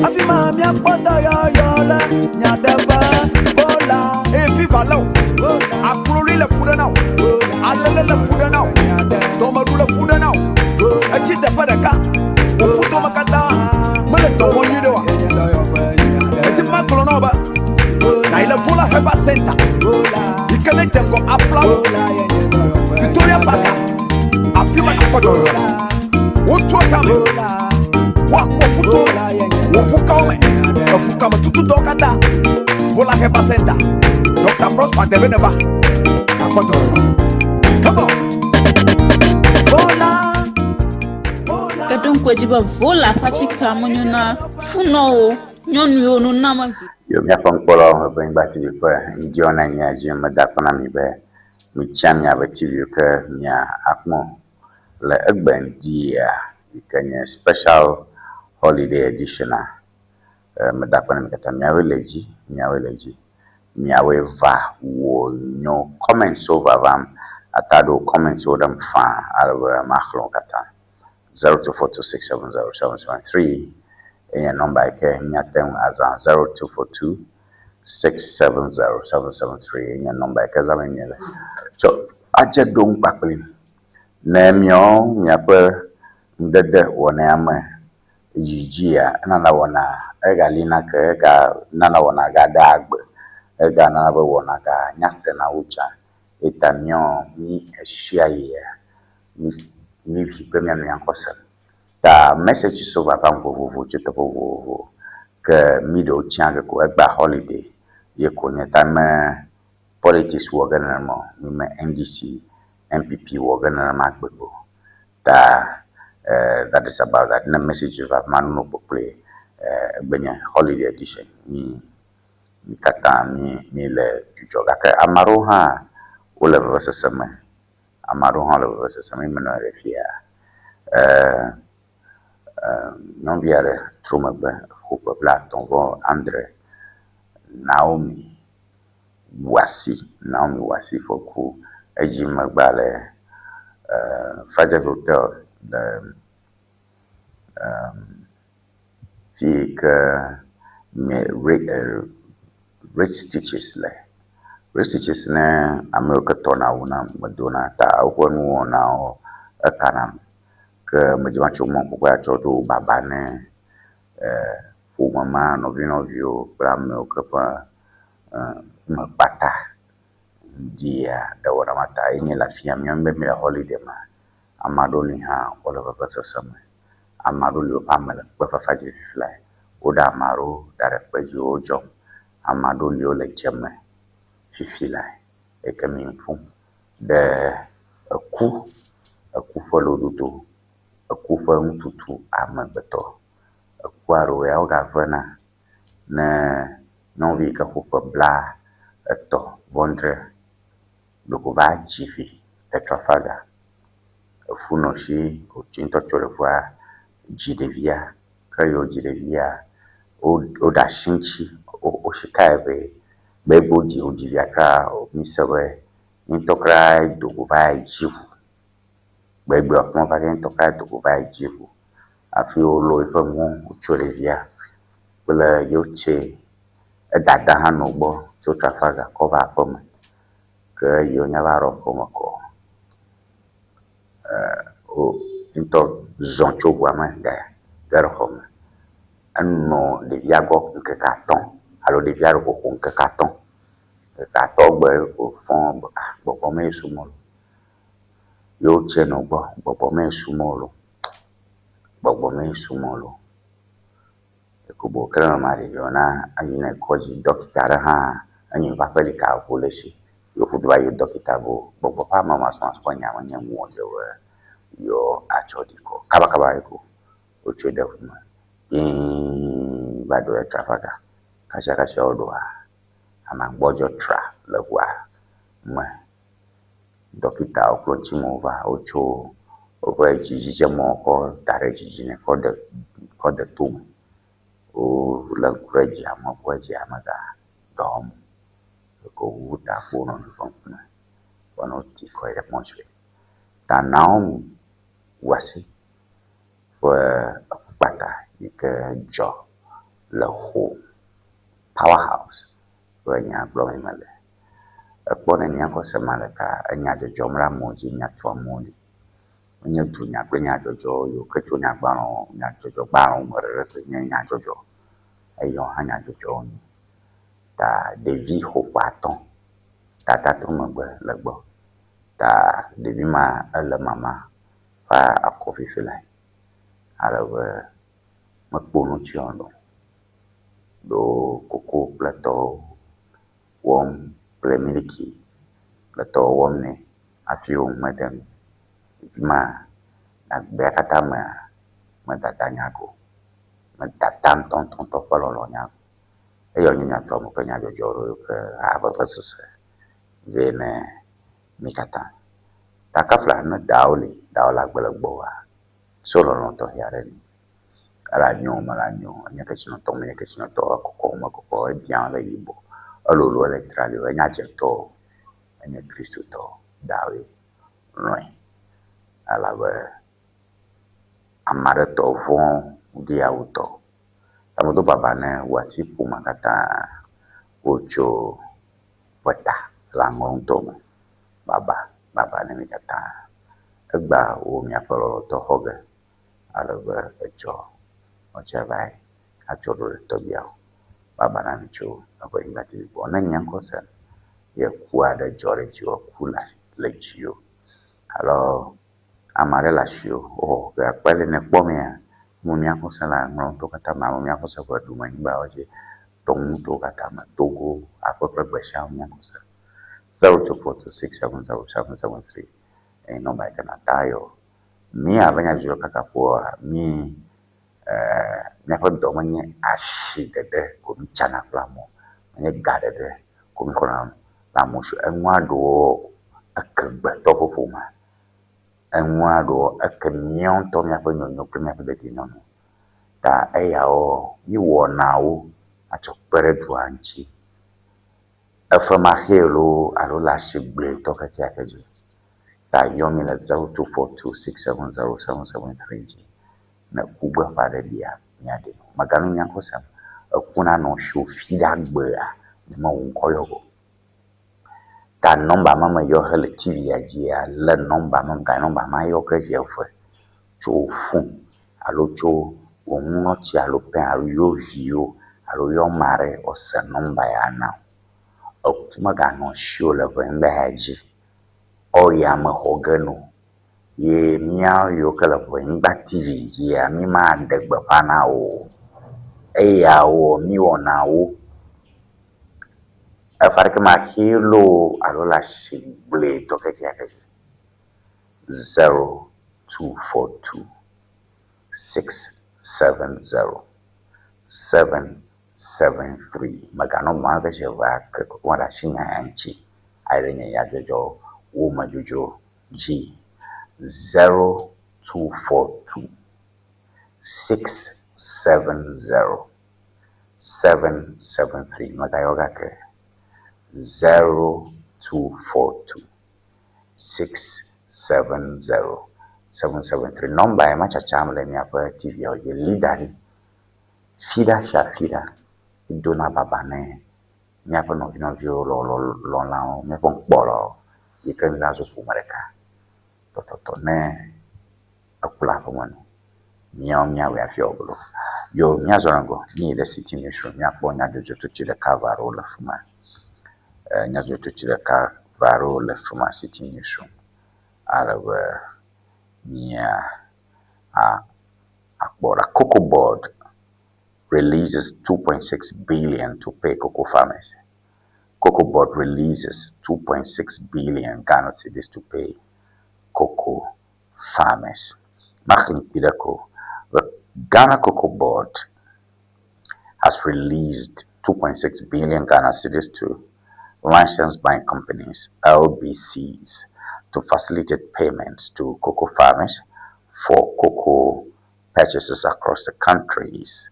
afima mi apoto yoyola nyadeba vola viva lo akuloli le fuda now alele le fuda now domaru le fuda now echi de padaka ofuto makata mele to wonyi de wa eti ma kolo no ba na ile vola heba center ikele jengo applaud Victoria Baka afima na kodo wotu akame wa ofuto wofuka ome ofuka ma tutu dokada vola heba center Dr. Prosper Debeneba akodo come on vola kadon kwajiba vola pachika monyona funo nyonu yonu nama yo mia fonkolo ben ba ti ko ndiona nya je madakona mi be mi chamnya ba ti ko nya akmo le egben dia ikanya special holiday edition madakona mi kata nya weleji nyawe va wo nyo comments over vam atado comments over them fa alwa makhlon kata 0242670773 and number ke nyatem azan 0242670773 and number ke zamenyele so aje dong pakli nemyo nyape ndede wona ama yijia na wona egalina ke ga na wona ga dagbe ega na ba wona ga nyase na ucha etamio ni eshiaye ni hipemia ni ankosa ta message so ba kan vovo chete vovo ke mido changa ko egba holiday ye ko ne tama politics wo gana mo me NDC MPP wo gana ma gbego ta that is about that na message of man no play benya holiday edition ni kata ni le joga ka amaroha ole voseseme amaroha le voseseme meno refia non viare trumbe coupe platon vo André Naomi Wasi foku eji magbale Fajar Hotel Fi ke me rich stitches le. Rich stitches ne ame ke tona una medona ta ko nu na o akana ke me jwa chumo ko ya chodo baba ne fu mama no vio pra me o ke pa me pata dia da ora mata ini la fia mi ambe me holiday ma amado ni ha o le pa sasama amado li o pamela pa fa faji fly o da maro da re pa jo jo amado li o le cheme fifi la e kami fu de aku folo duto aku fa mtutu amabeto aku aro ya o ga fana na non vi ka fu bla eto vondre doko va jifi Trafalgar funo shi o tinto chore fois jidevia kayo jidevia o da shinchi o shikabe bebo di o divia ka o misewe intokra doko va jifu bebo akon va intokra doko va jifu afi o lo ife mo o chore via bele yoche dada hanu gbo to Trafalgar ko va pome ke yo nyavaro komako o into zoncho guama da home anno de viago nke carton alo de viago ko nke carton gbe ko fon bo me sumo yo cheno bo me sumo lo ko bo kra mari yona anyine koji doctor ha anyi va peli ka polisi yo fudwa yo dokita bo pa mama so asponya manya mu yo achodiko kaba iko o chede fuma bado ya Trafalgar kasha odo ama gbojo tra lagwa ma dokita o klonchi mo va o cho o va jije mo ko tare jije ko de tum o la kuraji ama ga dom ko uta fono no fona wono ti ko e monche ta naum wasi pata ke jo le ho powerhouse nya blome male pone nya ko semale ka nya jo mra moji nya to moni nya tu nya jo yo ke tu nya gbaro nya jo gbaro mo re nya jo ayo hanya jo ta devi ho paton ta to mo gbe legbo ta devi ma le mama fa akofi filai alawe makpono chiono do koko plateau wom premiliki plateau womne afio madam ma na bekata ma tatanya ko ma tatam ton to pololo nya eyo nya to mo kanya joro ke aba pasese vene mikata takafla na dawla gbelagbo solo no to yare ala nyo nya ke sino to ko e bien le ibo alolo electrali e nya to nya Kristo to dawe noi ala we amare to fon di auto tamoto baba ne wasipu makata ocho wata langon to baba ne mikata egba o mi aforo to hoge alabe echo ocha bai achoro to bia baba na micho abo ingati bo na nyanko sen ye kwa da jore jiwa kula lechio alo amare la shio o ga pele ne pomia mo mi ako sala ngro to kata ma mo mi ako sa ko du ma ba oje tong to kata ma togo ako pregbesha mi ako sa 0242670773 no ba kana tayo mi abanya jiro kaka po mi na fa do manye ashi dede ko mi chana plamo manye gadede ko mi kona la mo shu enwa do akagba to fofoma enwa do akanyon to mi afa nyonyo premier de dinono ta eya o mi wo na wo achopere du anchi afa ma helo alo la shigbe to ka kaji ta yomi la 0242670773 na kugbe ƒe dia miaɖe meganu nya kosem ekuna no show feedback gbea me unkoyo ta number mama yo hele tv ya dia le number mama ka number ma yo ke je fo cho fun alo cho wonno ti alo pen alo yo view alo yo mare o se number ya na o kuma ga no show le ven be haji o ya ma hogano ye mia yo ke le ven ba tv ya mi ma de gbe pa na o ya o mi wona o fark ma kilo alola shible to ke 0242 670 773 magano ma be je va ke ko la shinya anchi aire ya jojo wo ma jojo g 0242 670 773 magayoga ke 0242 670 773 number ya machacha mle ni hapa TV ya leader fida shafida idona baba ne ni hapa no vio lo la me pon poro ikan lazo su mereka to ne akula kwa mwana nya we afioblo yo nya zorango ni the city nation nya ponya jojo to chile cover roll fuma nyazo to chile ka varo le fuma city nation arabe nya akbora cocoa board releases 2.6 billion to pay cocoa farmers. Cocoa board releases 2.6 billion Ghana cedis to pay cocoa farmers. The Ghana Cocoa Board has released 2.6 billion Ghana cedis to licensed buying companies, LBCs, to facilitate payments to cocoa farmers for cocoa purchases across the country's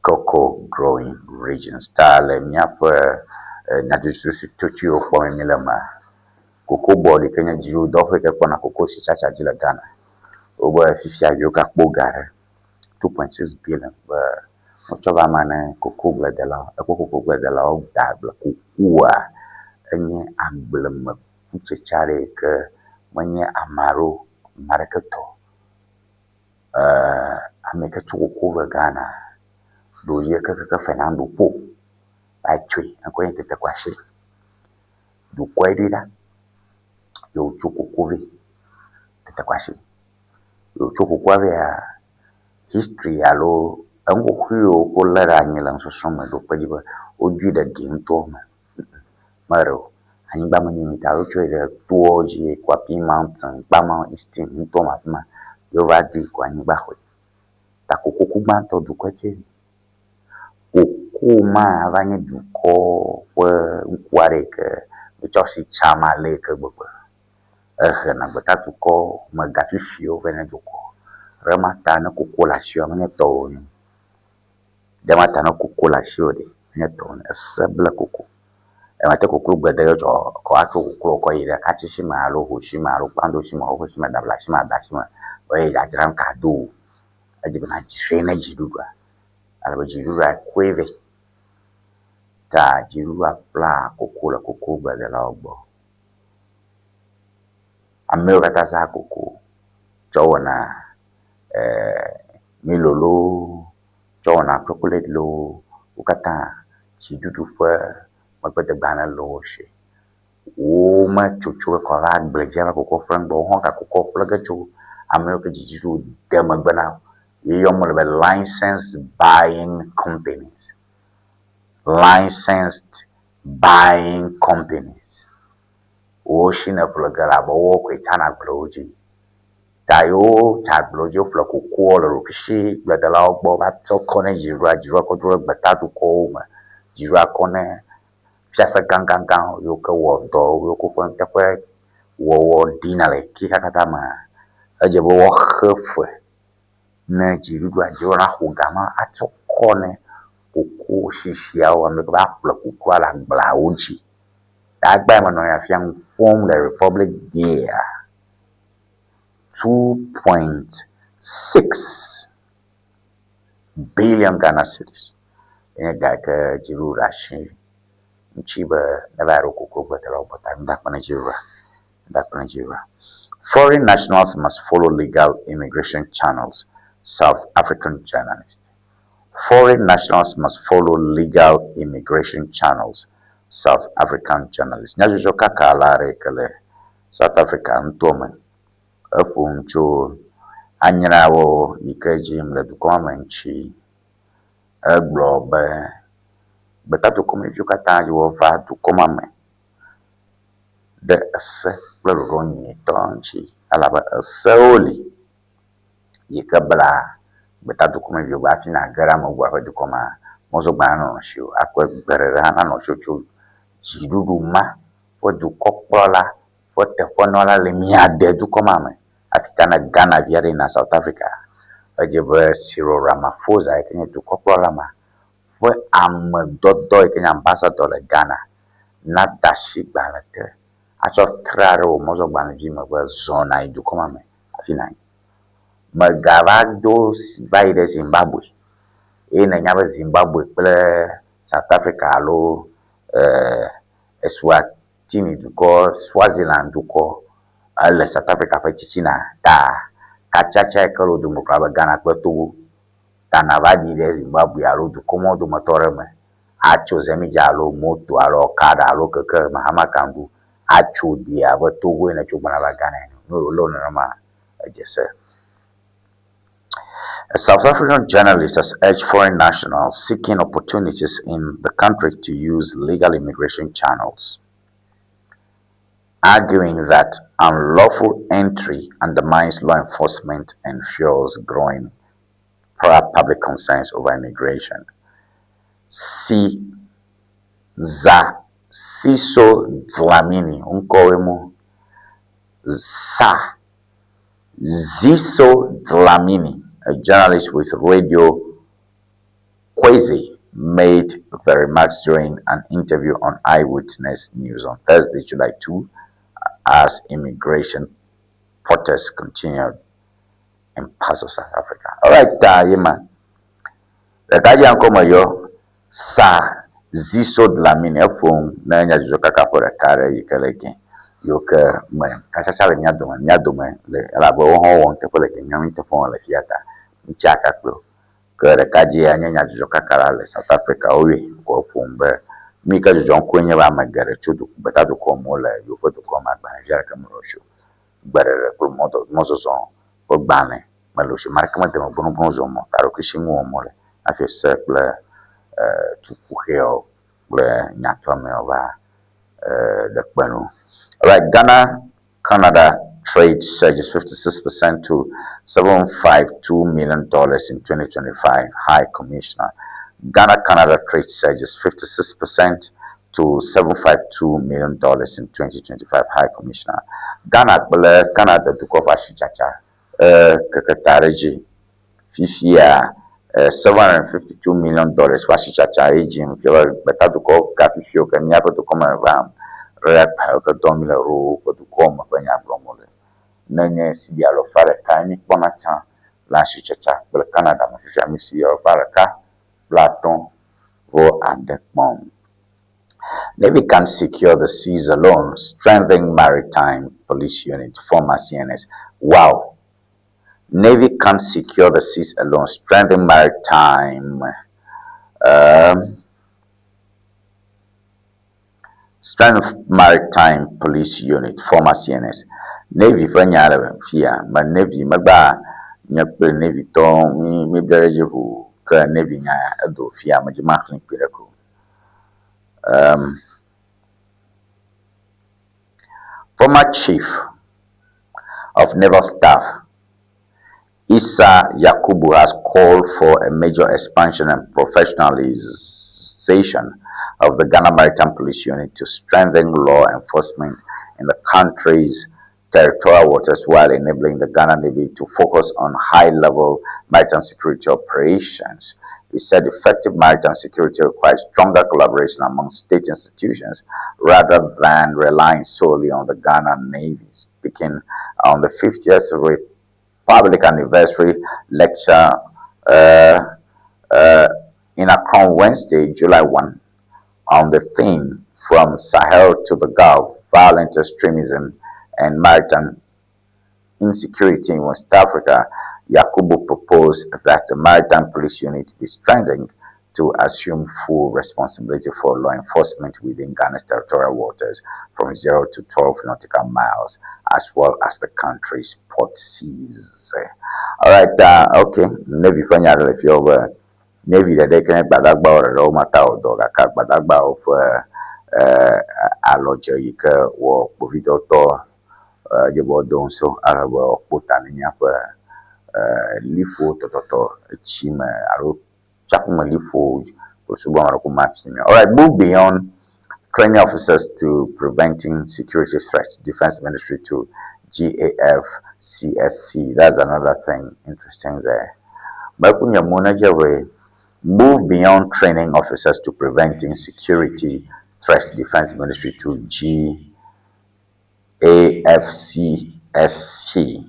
cocoa growing regions. Tale miapa na disusu tuchio kwa milama cocoa board Kenya jiu dofe ke kona cocoa si chacha jila Ghana. Oba fifia yoka bogare 2.6 billion ba mochova mana cocoa bladela cocoa bladela o dabla cocoa enye amblem kuchechare ke manye amaro marketo ameka cocoa Ghana doye ka Fernando po achwe akoye tete kwashi du kwedira yo cocoa tete kwashi yo cocoa ya history alo ango huyo ko lara nyilang sosoma do padiba ojuda ginto maro ani ba mani mitaro chwe tuoji kwa pi mountain ba ma istin nto ma yo va di kwa ni ba ho ta kokoko ma to du kwache kokuma avanye du ko wa kware ke chosi chama le ke bobo na batatu ko magafi fio vene du ko remata na kukulasio mene toni demata na kukulasio de ne toni sabla kuku e mate kuku gbede yo ko atu kuku ko ire kachi shima alo hoshima alo pando shima ho shima dabla shima dashima we ya jiran kadu ajibna jifena jiruwa alaba jiruwa kweve ta jiruwa pla kuku gbede la ogbo amero kata kuku jowona milolo jona chocolate lo ukata chidudu fa magbede bana lo she o ma chuchu ko ra gbleja ko frank bo ho ka ko plaga chu america jijiru de magbana yom le licensed buying companies o shina plaga ba wo ko tana bloji tayo chablojo floko kuolo rukishi bladala ogbo ba tokone jirua ko duro batatu ko ma jirua kone fiasa gangan yoka wodo yoko kwanta kwa wo dinale kika katama ajebo wo khefwe na jirua jora hugama atokone kuku shishia wa mba floko kwala blauji agba mano ya fiang form the republic year 2.6 billion Ghana cedis. In a guy, Jiru Rashi, Chiba, Navarro, Coco, but that Nigeria. Foreign nationals must follow legal immigration channels, South African journalist. Foreign nationals must follow legal immigration channels, South African journalist. Nyajojo kaka alare kele South Africa ntome. Epuncho anyirawo ikeji mledukome eglobe. Betatu kome jukata jiwo va dukomame. De ese pluroni tonchi alaba eseoli yikabla betatu kome jukata fina garama gwa dukoma mozo bano shu akwe berera na no chuchu jidudu ma fodu kopola fote fonola le miade dukomame akitana Ghana viare na South Africa ajebe Cyril Ramaphosa ekenye dukopola ma fo am dodo ekenye ambassador le Ghana na dashi balate acho traro mozo bano jima gwa zona dukomame afina magavado baide Zimbabwe ina nyaba Zimbabwe ple South Africa alo Eswatini duko Swaziland duko ale South Africa fa chichina ta kachacha ekolo du mokraba Ghana kwetu tanavadi de Zimbabwe alo du komodo motoreme acho zemija alo moto alo kada alo keke mahama kangu acho dia Togo ina chobana ba Ghana no lo no ma just a South African journalist has urged foreign nationals seeking opportunities in the country to use legal immigration channels, arguing that unlawful entry undermines law enforcement and fuels growing public concerns over immigration. Siso Dlamini, Ziso Dlamini, a journalist with Radio Kwezi, made the remarks during an interview on Eyewitness News on Thursday, July 2, as immigration protests continued in parts of South Africa. All right, Yema. The Guardian Komayo, Sa Ziso Dlamini, a phone, Nanya Jokaka for a carrier, you can again. Yoke, man, Kasasha Nyadoma, the Alabo, one to pull a young to phone, like Yata. Chaka klo kere kaji anya joka kala South Africa owi ko fumbe mika jon kwenye ba magare chudu betadu ko mola yo foto ko magba jara kamrosho bare ko mozo son ko bane malushi markama de bono zomo taro kishingu mole afi seple tu kuheo ble nyatome oba de kwenu. Right, Ghana Canada trade surges 56% to $752 million in 2025, High Commissioner. Ghana-Canada trade surges 56% to $752 million in 2025, High Commissioner. Canada to cover Shichacha, Kakatareji, Fifia, $752 million, Washichacha, Ejim, Betatuko, Capifio, Kanyapa to come around, Rep, Domila Ru, to come, Panyabomole. Nene si dialo fare kani ponacha la chichacha bel Canada ma jami si yo baraka Platon vo andekmom. Navy can secure the seas alone, strengthening maritime police unit, former CNS. Wow. Navy can't secure the seas alone, strengthening maritime police unit, former CNS. Navy fanyara fia ma Navy magba nyakpe Navy ton mi bereje hu ka Navy nya ado fia ma jima klin pirako. Former Chief of Naval Staff Issa Yakubu has called for a major expansion and professionalization of the Ghana Maritime Police Unit to strengthen law enforcement in the country's territorial waters while enabling the Ghana Navy to focus on high-level maritime security operations. He said effective maritime security requires stronger collaboration among state institutions rather than relying solely on the Ghana Navy. Speaking on the 50th Republic Anniversary lecture in Accra on Wednesday, July 1, on the theme From Sahel to the Gulf, Violent Extremism and Maritime Insecurity in West Africa, Yakubu proposed that the Maritime Police Unit be strengthened to assume full responsibility for law enforcement within Ghana's territorial waters from 0 to 12 nautical miles, as well as the country's port seas. All right, okay. Navy Fanyara, if you're over Navy, they can Badagba or Roma Tau Dog, Badagba of Aloja Yika or Bovidoto, Jabodon, so Arabo, Putaninia, Lifo, Toto, Chima, Aro. All right, move beyond training officers to preventing security threats. Defense Ministry to GAFCSC. That's another thing interesting there. But move beyond training officers to preventing security threats. Defense Ministry to GAFCSC.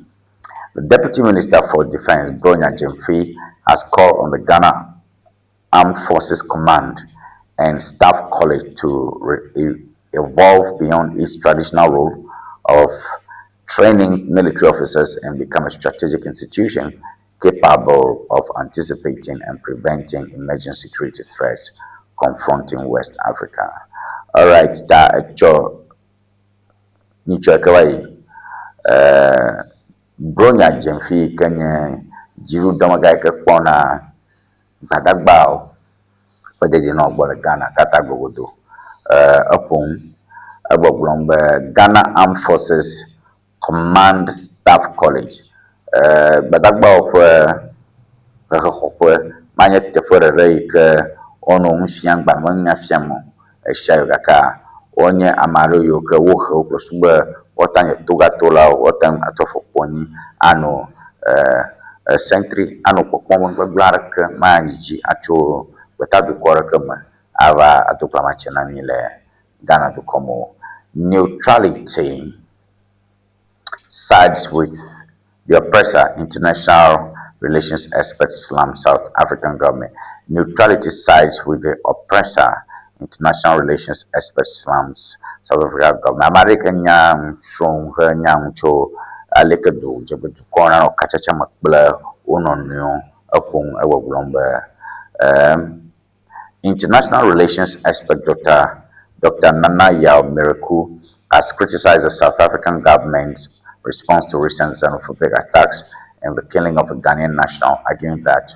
The Deputy Minister for Defense, Bronya Jemfi, has called on the Ghana Armed Forces Command and Staff College to evolve beyond its traditional role of training military officers and become a strategic institution capable of anticipating and preventing emerging security threats confronting West Africa. All right, Bronya Jemfi Kenya Jiru Domagai Kepona Badagbao, but they did not bother Ghana, Katagodo. Upon Ghana Armed Forces Command Staff College. Badagbao for Manet for a rake, Ono Shiang Bamanga Fiamo, a Shayaka, Onya Amaro Yoka, Woko, Suba, Watan Tugatola, Watan Atofoponi, Ano. Century ano pokon black manji acho wetabi kwarakama ava atopama chenani le Ghana to como neutrality sides with the oppressor. International relations expert slams South African government. Neutrality sides with the oppressor. International relations expert slams South African government. American nyam shong her nyam cho Alekadu, Jabutu Corner, Kachacha Makbla, Unonio, Apung, Awagulomba. International relations expert Dr. Nana Yao Miraku has criticized the South African government's response to recent xenophobic attacks and the killing of a Ghanaian national, arguing that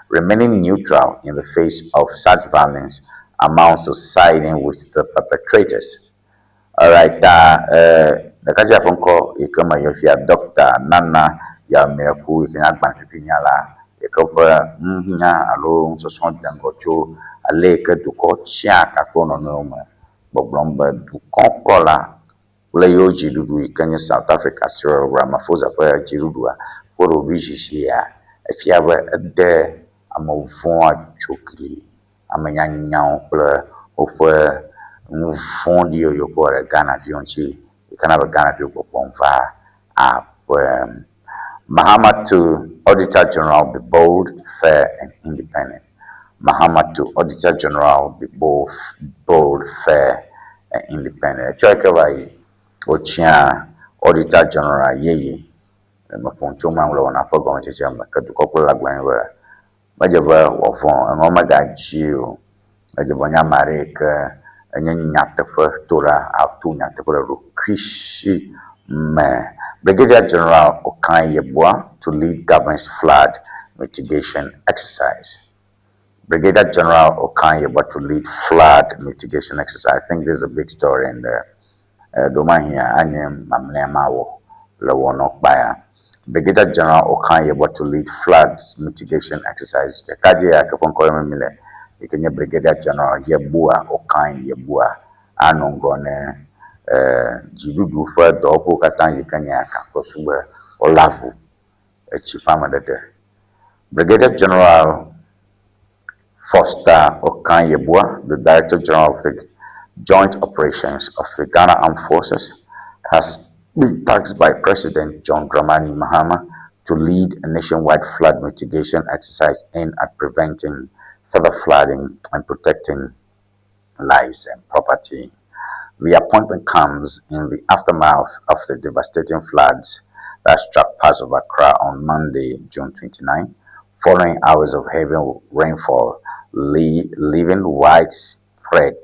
remaining neutral in the face of such violence amounts to siding with the perpetrators. All right, the Kajaponko, Ikoma Yofia, Dr. Nana Yamiraku, is in Agbanpinyala, Ekopa, Alone, Soson Dangocho, a lake to court Shak, a phononoma, Boblomba, to Concola, Ulayo Jirudu, Kenya, South Africa, Cyril Ramaphosa, Jirudua, Poro Vishia, if you ever a day, I'm a phone chokli, I'm a young of Fondi yo for Ghana Fionchi, you can have a Ghana people bonfire. Mahama to Auditor General be bold, fair, and independent. Mahama to Auditor General be bold, fair, and independent. Choikawai, Ochia, Auditor General Yeye, Mapunchuma, Lona Pogon, Katukola Glenware, Majava, Wafon, and Omega Gio, Majavonia Mareka. Brigadier General Okan Yeboah to lead government's flood mitigation exercise. Brigadier General Okan Yeboah to lead flood mitigation exercise. I think there's a big story in there. Domahia Anyem Mamlemawo Lawonok Baya. Brigadier General Okan Yeboah to lead flood mitigation exercise. The Kadia Kapon Mile. Ikenya Brigadier General Yeboah Okan Yeboah Anongone Jidudu for Dopo Katan Yikanya Kakosuba Olafu Chifama. Brigadier General Foster Okan Yeboah, the Director General of the Joint Operations of the Ghana Armed Forces, has been tasked by President John Dramani Mahama to lead a nationwide flood mitigation exercise aimed at preventing further flooding and protecting lives and property. The appointment comes in the aftermath of the devastating floods that struck parts of Accra on Monday, June 29, following hours of heavy rainfall, leaving widespread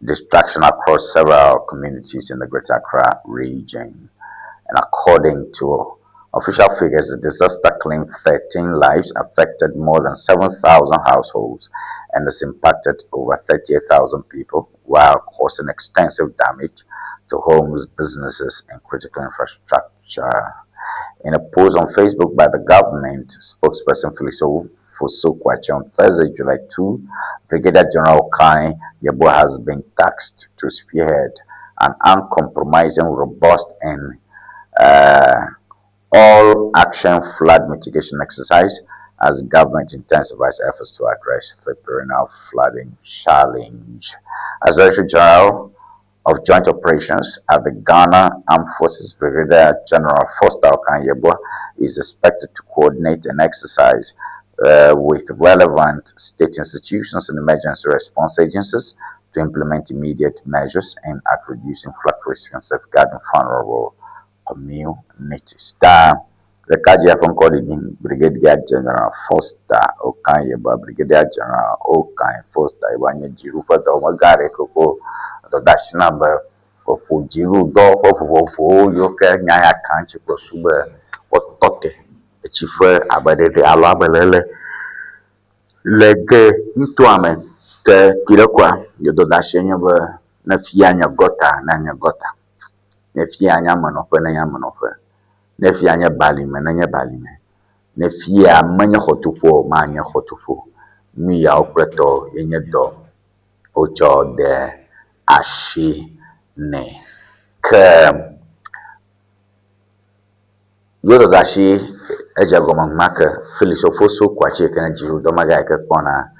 destruction across several communities in the Greater Accra region. And according to official figures, the disaster claimed 13 lives, affected more than 7,000 households, and has impacted over 38,000 people, while causing extensive damage to homes, businesses, and critical infrastructure. In a post on Facebook by the government spokesperson Filiso Fosokwachi on Thursday, July 2, Brigadier General Kai Yebo has been tasked to spearhead an uncompromising, robust, and all-action flood mitigation exercise as the government intensifies efforts to address the perennial flooding challenge. As Director General of Joint Operations at the Ghana Armed Forces, Brigadier General Foster Okanyebo is expected to coordinate an exercise with relevant state institutions and emergency response agencies to implement immediate measures aimed at reducing flood risk and safeguarding vulnerable communities. The Kaji from Coordinating Brigadier General Foster Okanyebo, Brigadier General Okany Foster Iwanye Jirufa Domagare Koko, the dash number of Jiru Dog of Yoka Nyaya Kanchi Prosuba, or Tote, the chief Abadede Alabele Leg Intuame, the Kirakwa, Yododashenya, Nefianya Gota, Nanya Gota, Nefianya Manofa, Nanya Manofa. Nefianya balime nanya balime nefia manya hotufo manya hotufo mi ya operator yenye do ocho de ashi ne ke yodo dashi eja goma maka Filisofoso Kwachi kana jiru do maga ke pona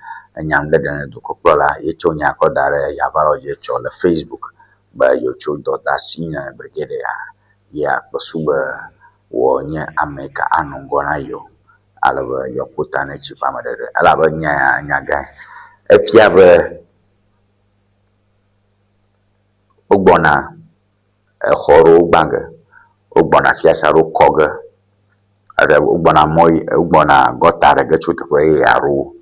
nyanga de do koprola yecho nya ko dare ya baro yecho le Facebook ba yocho do dashi na brigade ya basuba wonye ameka anungona yo alaba yo putane chipama de alaba nya nyaga epia be ogbona horo banga ogbona fiasaro koga ada ogbona moy ogbona gotare ga chuto e aru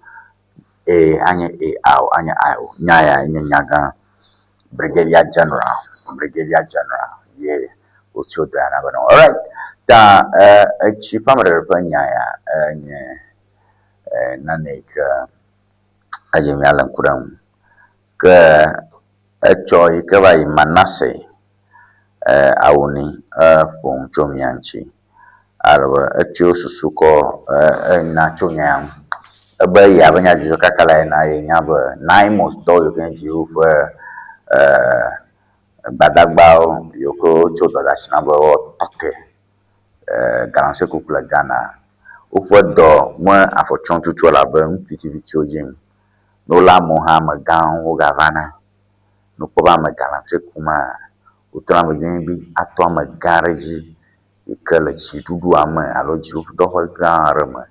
anya au nya nyaga Brigadier General ye ucho dana bano. All right. Chipama de panya nanek ajemi alam kurang ke choi ke vai manase auni pong chomyanchi alwa echo susuko na chonyang ba ya banya ju ka kala na nya ba nai mos do you can ju badagbao yoko chodo dashna ba oke garanse kukula Ghana ufodo mwa afochon tutu la ba mpiti ojim no la Muhammad gan o gavana no ko ba ma garanse kuma utra ma bi atwa ma garaji ikala chi dudu ama alo jiru do hol garama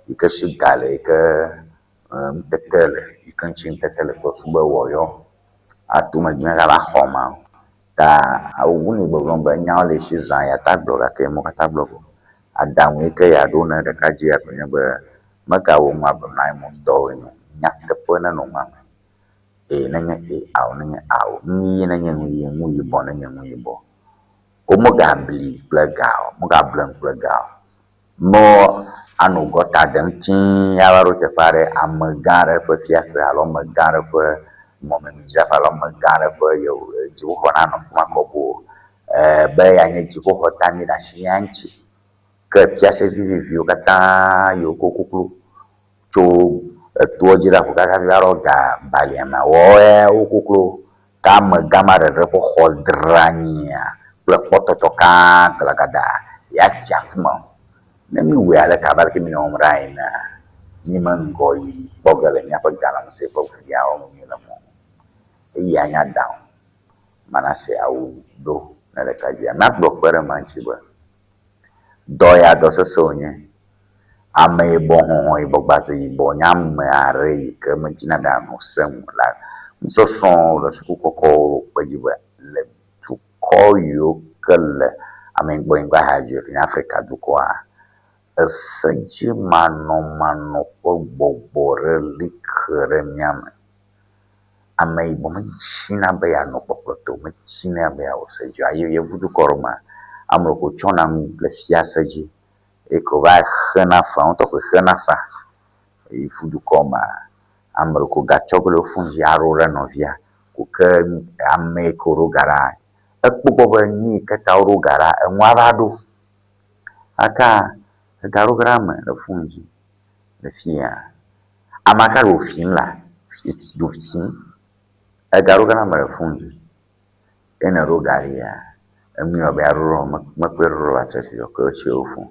ikashi gale ika mtekele ikanchi mtekele ko suba woyo atuma gna la homa ta awuni bogomba nyaale shizan ya tabloga ke mo katablogo adamu ke ya dona da kaji ya kunya ba magawo ma ba mai mo do ni nyakta pona no ma nanya nanya ni nanya mu bo nanya mu bo o mo gambli plagao mo gablan plagao mo anu gota dem tin ya waro te fare amagare fa fiasa alo magare fa moment jafalo magare fa yo jiwo hona no makobo ba ya nye jiwo hota ni da shianchi ke fiasa vivi kata yo kokukulu cho tuojira ko kaka yaro ga baliama wo kokukulu kam gamare repo holdrania ple poto toka kalakada ya tiafmo nemi wala kabar ke minom raina ni mangoi bogale nya pagala se po fiao ni lamo iya nya down mana se au do na le kadzia na gblɔ kpe ɖe ma ŋuti be dɔ ya dɔ sese wonye ame yibɔ hɔhɔ yibɔ gbase yibɔ nye ame aɖe yi ke medzina ɖe anuse ŋu la nusɔsrɔ̃ le sukukɔkɔwo kpe dzi be le dukɔ yiwo ke le amenyigba hadzi le Afrika dukɔa esedzi manɔmanɔ ƒe gbɔgbɔ ɖe li ke ɖe mía me. Ame yibɔ medzina be yeanɔ kpɔkplɔ to, medzina be yeawɔ se dzi. Ayi yevu dukɔ ɖe mea, ame ɖeko tsɔna nu le fiase dzi eye ko va xena fa, ŋutɔ ƒe xena fa. Yi fu dukɔ mea, ame ɖeko gatsɔ ge le fun dzi aɖo ɖe nɔvia, ko ke ame yi ke woɖo ga ɖa, ekpɔ gbɔ be nu yi ke ta woɖo ga ɖa, enu ava ɖo. Aka ega ɖo ge ɖe ame le fun dzi le fia. Ame aka ɖo fim la, ɖo fim. Ega ɖo ge ɖe ame le fun dzi. Ene ɖo ga ɖia, enu yɔ be aɖo mekpe ɖo va se fi ke tsi wo fun.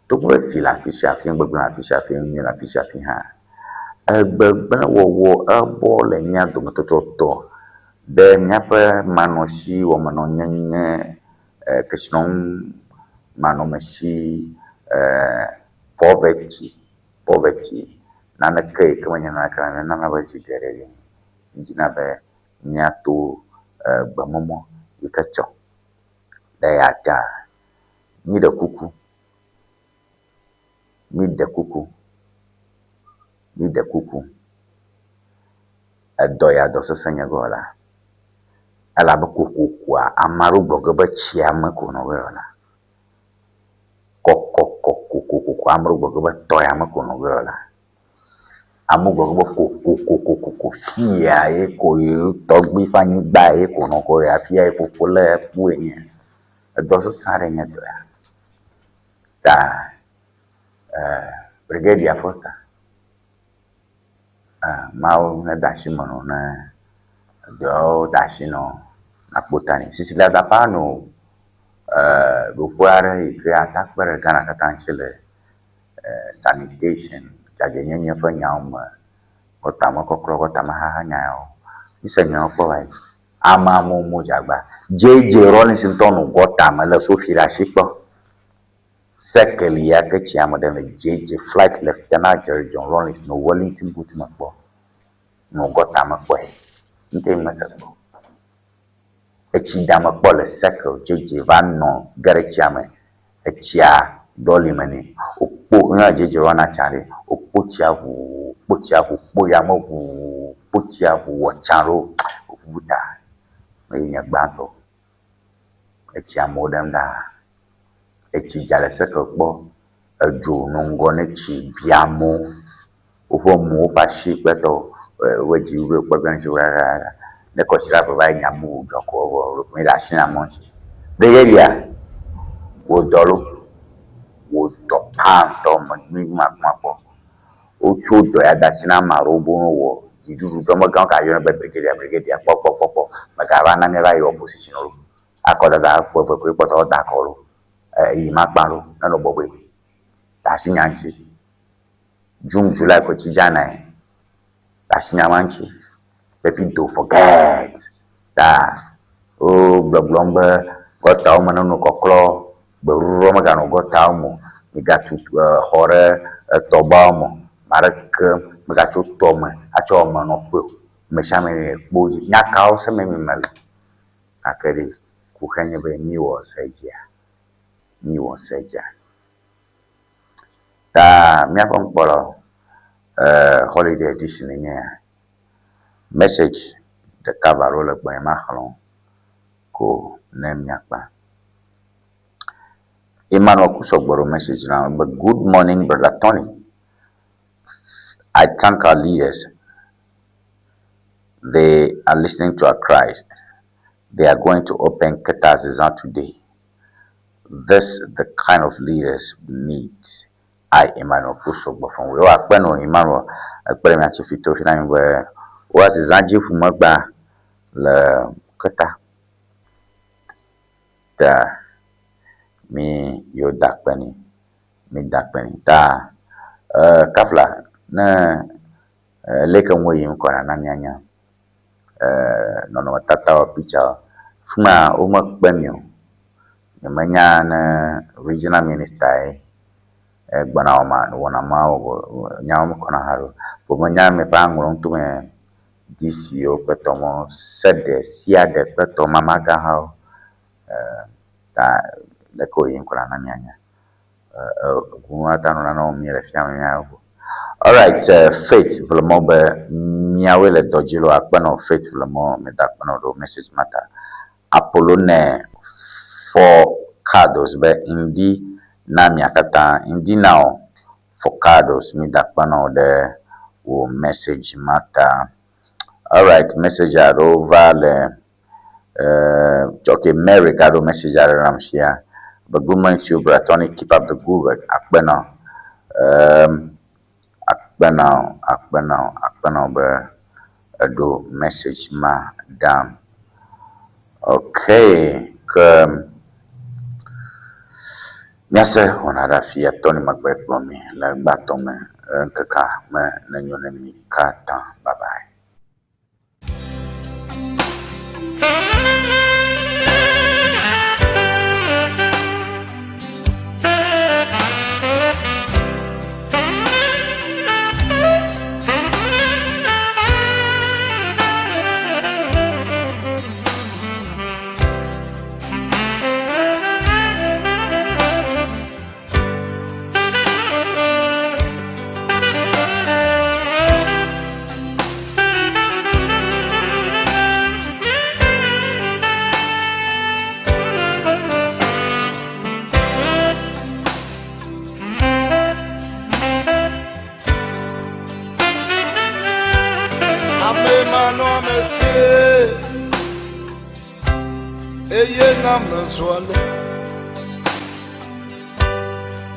Togbɔ be fi le afi sia afi, gbegblẽ le afi sia afi, nu le afi sia afi hã. Egbegblẽwɔwɔ ebɔ le mía dometɔtɔ ɖe míaƒe manɔsi wɔmenɔnyenye kesinɔnu manɔmesi poverty naneke yi ke menye naneke nana be zi geɖe ɖi dzina be míato gbememɔ yi ke tsɔ ɖe ya ta mí ɖe kuku edɔ ya dɔ sese nye gɔ la elabe kokokua ame aɖewo gblɔ ge be tsiame ko nɔ ge la kokoko ame aɖewo gblɔ ge be tɔ ya me ko nɔ ge la amewo gblɔ ge be kokoko fia ye ko tɔgbi ƒe anyigba ye ko nɔ ge ya fia ye ƒoƒo le kpue nye edɔ sese aɖe nye dɔ ya ta brigedia fɔta Mawu ne da asi me nɔ ne dɔwo da asi nɔ akpota nɛ. Sisi la da pa no ɖoƒe aɖe yi ke ata kpe ɖe Ghana katã ŋuti le sanitation dzadzɛnyenye ƒe nyawo me, gɔtame kɔklɔ, gɔtame haha nyawo. Mise nyawo kpɔ va yi. Amewo modzagba. JJ Rawlings ŋutɔ nɔ gɔtame le sofi ɖe asi kpɔ. Sekeli ya ke tsi ame ɖe le JJ Flight Lieutenant Jerry John Rawlings no Wellington boot me kpɔ. No gɔtame kpɔe. Nte mese kpɔ. Etsi dame kpɔ le sekel JJ va nɔ ge ɖe tsia me. Etsia dɔli me nɛ. Wokpo nu JJ Rawlings atsa ɖe. Wokpo tsia ʋu, kpo yame ʋu, kpo tsia ʋu wɔ tsa ɖo. Woʋu ta. Eye nye gbãtɔ. Etsi amewo ɖem ɖa. Etsi dza le sekel kpɔ. Edzo nɔ ŋgɔ ne tsi bia amewo. Woƒe mo ƒe asi kpetɔ wo dzi wo kpegbe ŋuti ɖa. Ne kɔsira ƒe va yi nyamu dzɔkɔ wɔ mi le asi na mɔ ŋuti. Ɖe dia wo dɔ lo. Wo dɔ pãtɔ me mi makpɔ kpɔ. Wotso dɔ ya da asi na ame aɖewo bo no wɔ dziɖuɖu dɔ megãwo ka yɔna be brigedia kpɔ. Megava na mi va yi opposition lo. Akɔ dada kpɔ ƒe kpɔtɔ da akɔ lo. Yi makpa lo nenɔ bɔbɔe. Da asi nya ŋuti. June, July ko tsi dzana yi. Asi nya ma ŋuti. People don't forget that gblɔgblɔm be gɔtawo me neno kɔklɔ gbeɖuɖɔ meganɔ gɔtawo me megatu xɔ ɖe etɔbawo me maɖeke megatso tɔ me atsɔ ame nɔ kpe me sia me kpo dzi nyakawo se me le gake ɖe ku xe nye be miwɔ se dzia ta míaƒe ŋkpɔlɔ holiday edition nye ya. Message ɖeka va ɖo le gbɔnye ma xlɔ̃ ko ne miakpa. Emmanuel Kusɔgbɔ ɖo message na but good morning brother Tony. I thank our leaders. They are listening to our cries. They are going to open Qatar's exam today. This is the kind of leaders we need. I Emmanuel Kusɔgbɔ from we are Akpeno Emmanuel Akpeno mi ati fito fina mi be was zanji fumagba le Qatar. Ta mi yo dakpeni ta kafla na leke mo yim ko na nyanya no tata o picha fuma o mo kpemio manya na regional minister gbana ma wona ma nyam kona haru bo manya me pango ntu me DCO petomo sede siade petoma maga ha ta le ko yin kona na nyanya no na mi re fiam nya. All right, Faith vraiment ben miawe le dojilo akpano Faith vraiment me da akpano do message matter Apollone for cardos be indi na miakata indi now for cardos me da akpano de wo message matter. All right, message over le okay, Mary Gado message ramshia but good morning to you, Bratoni, keep up the good work akpano akpana be do message ma down. Okay, nyase onada fia Tony Macbeth bomi la batome kaka me nanyone mi kata. Bye bye.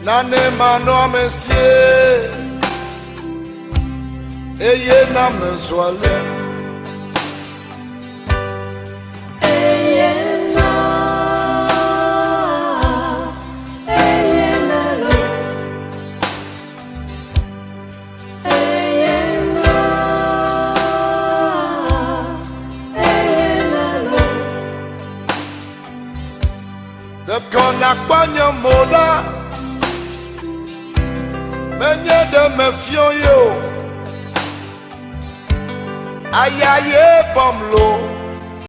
Nane mano monsieur eye na menswale de konakpanya mola menye de me fion yo ayaye bomlo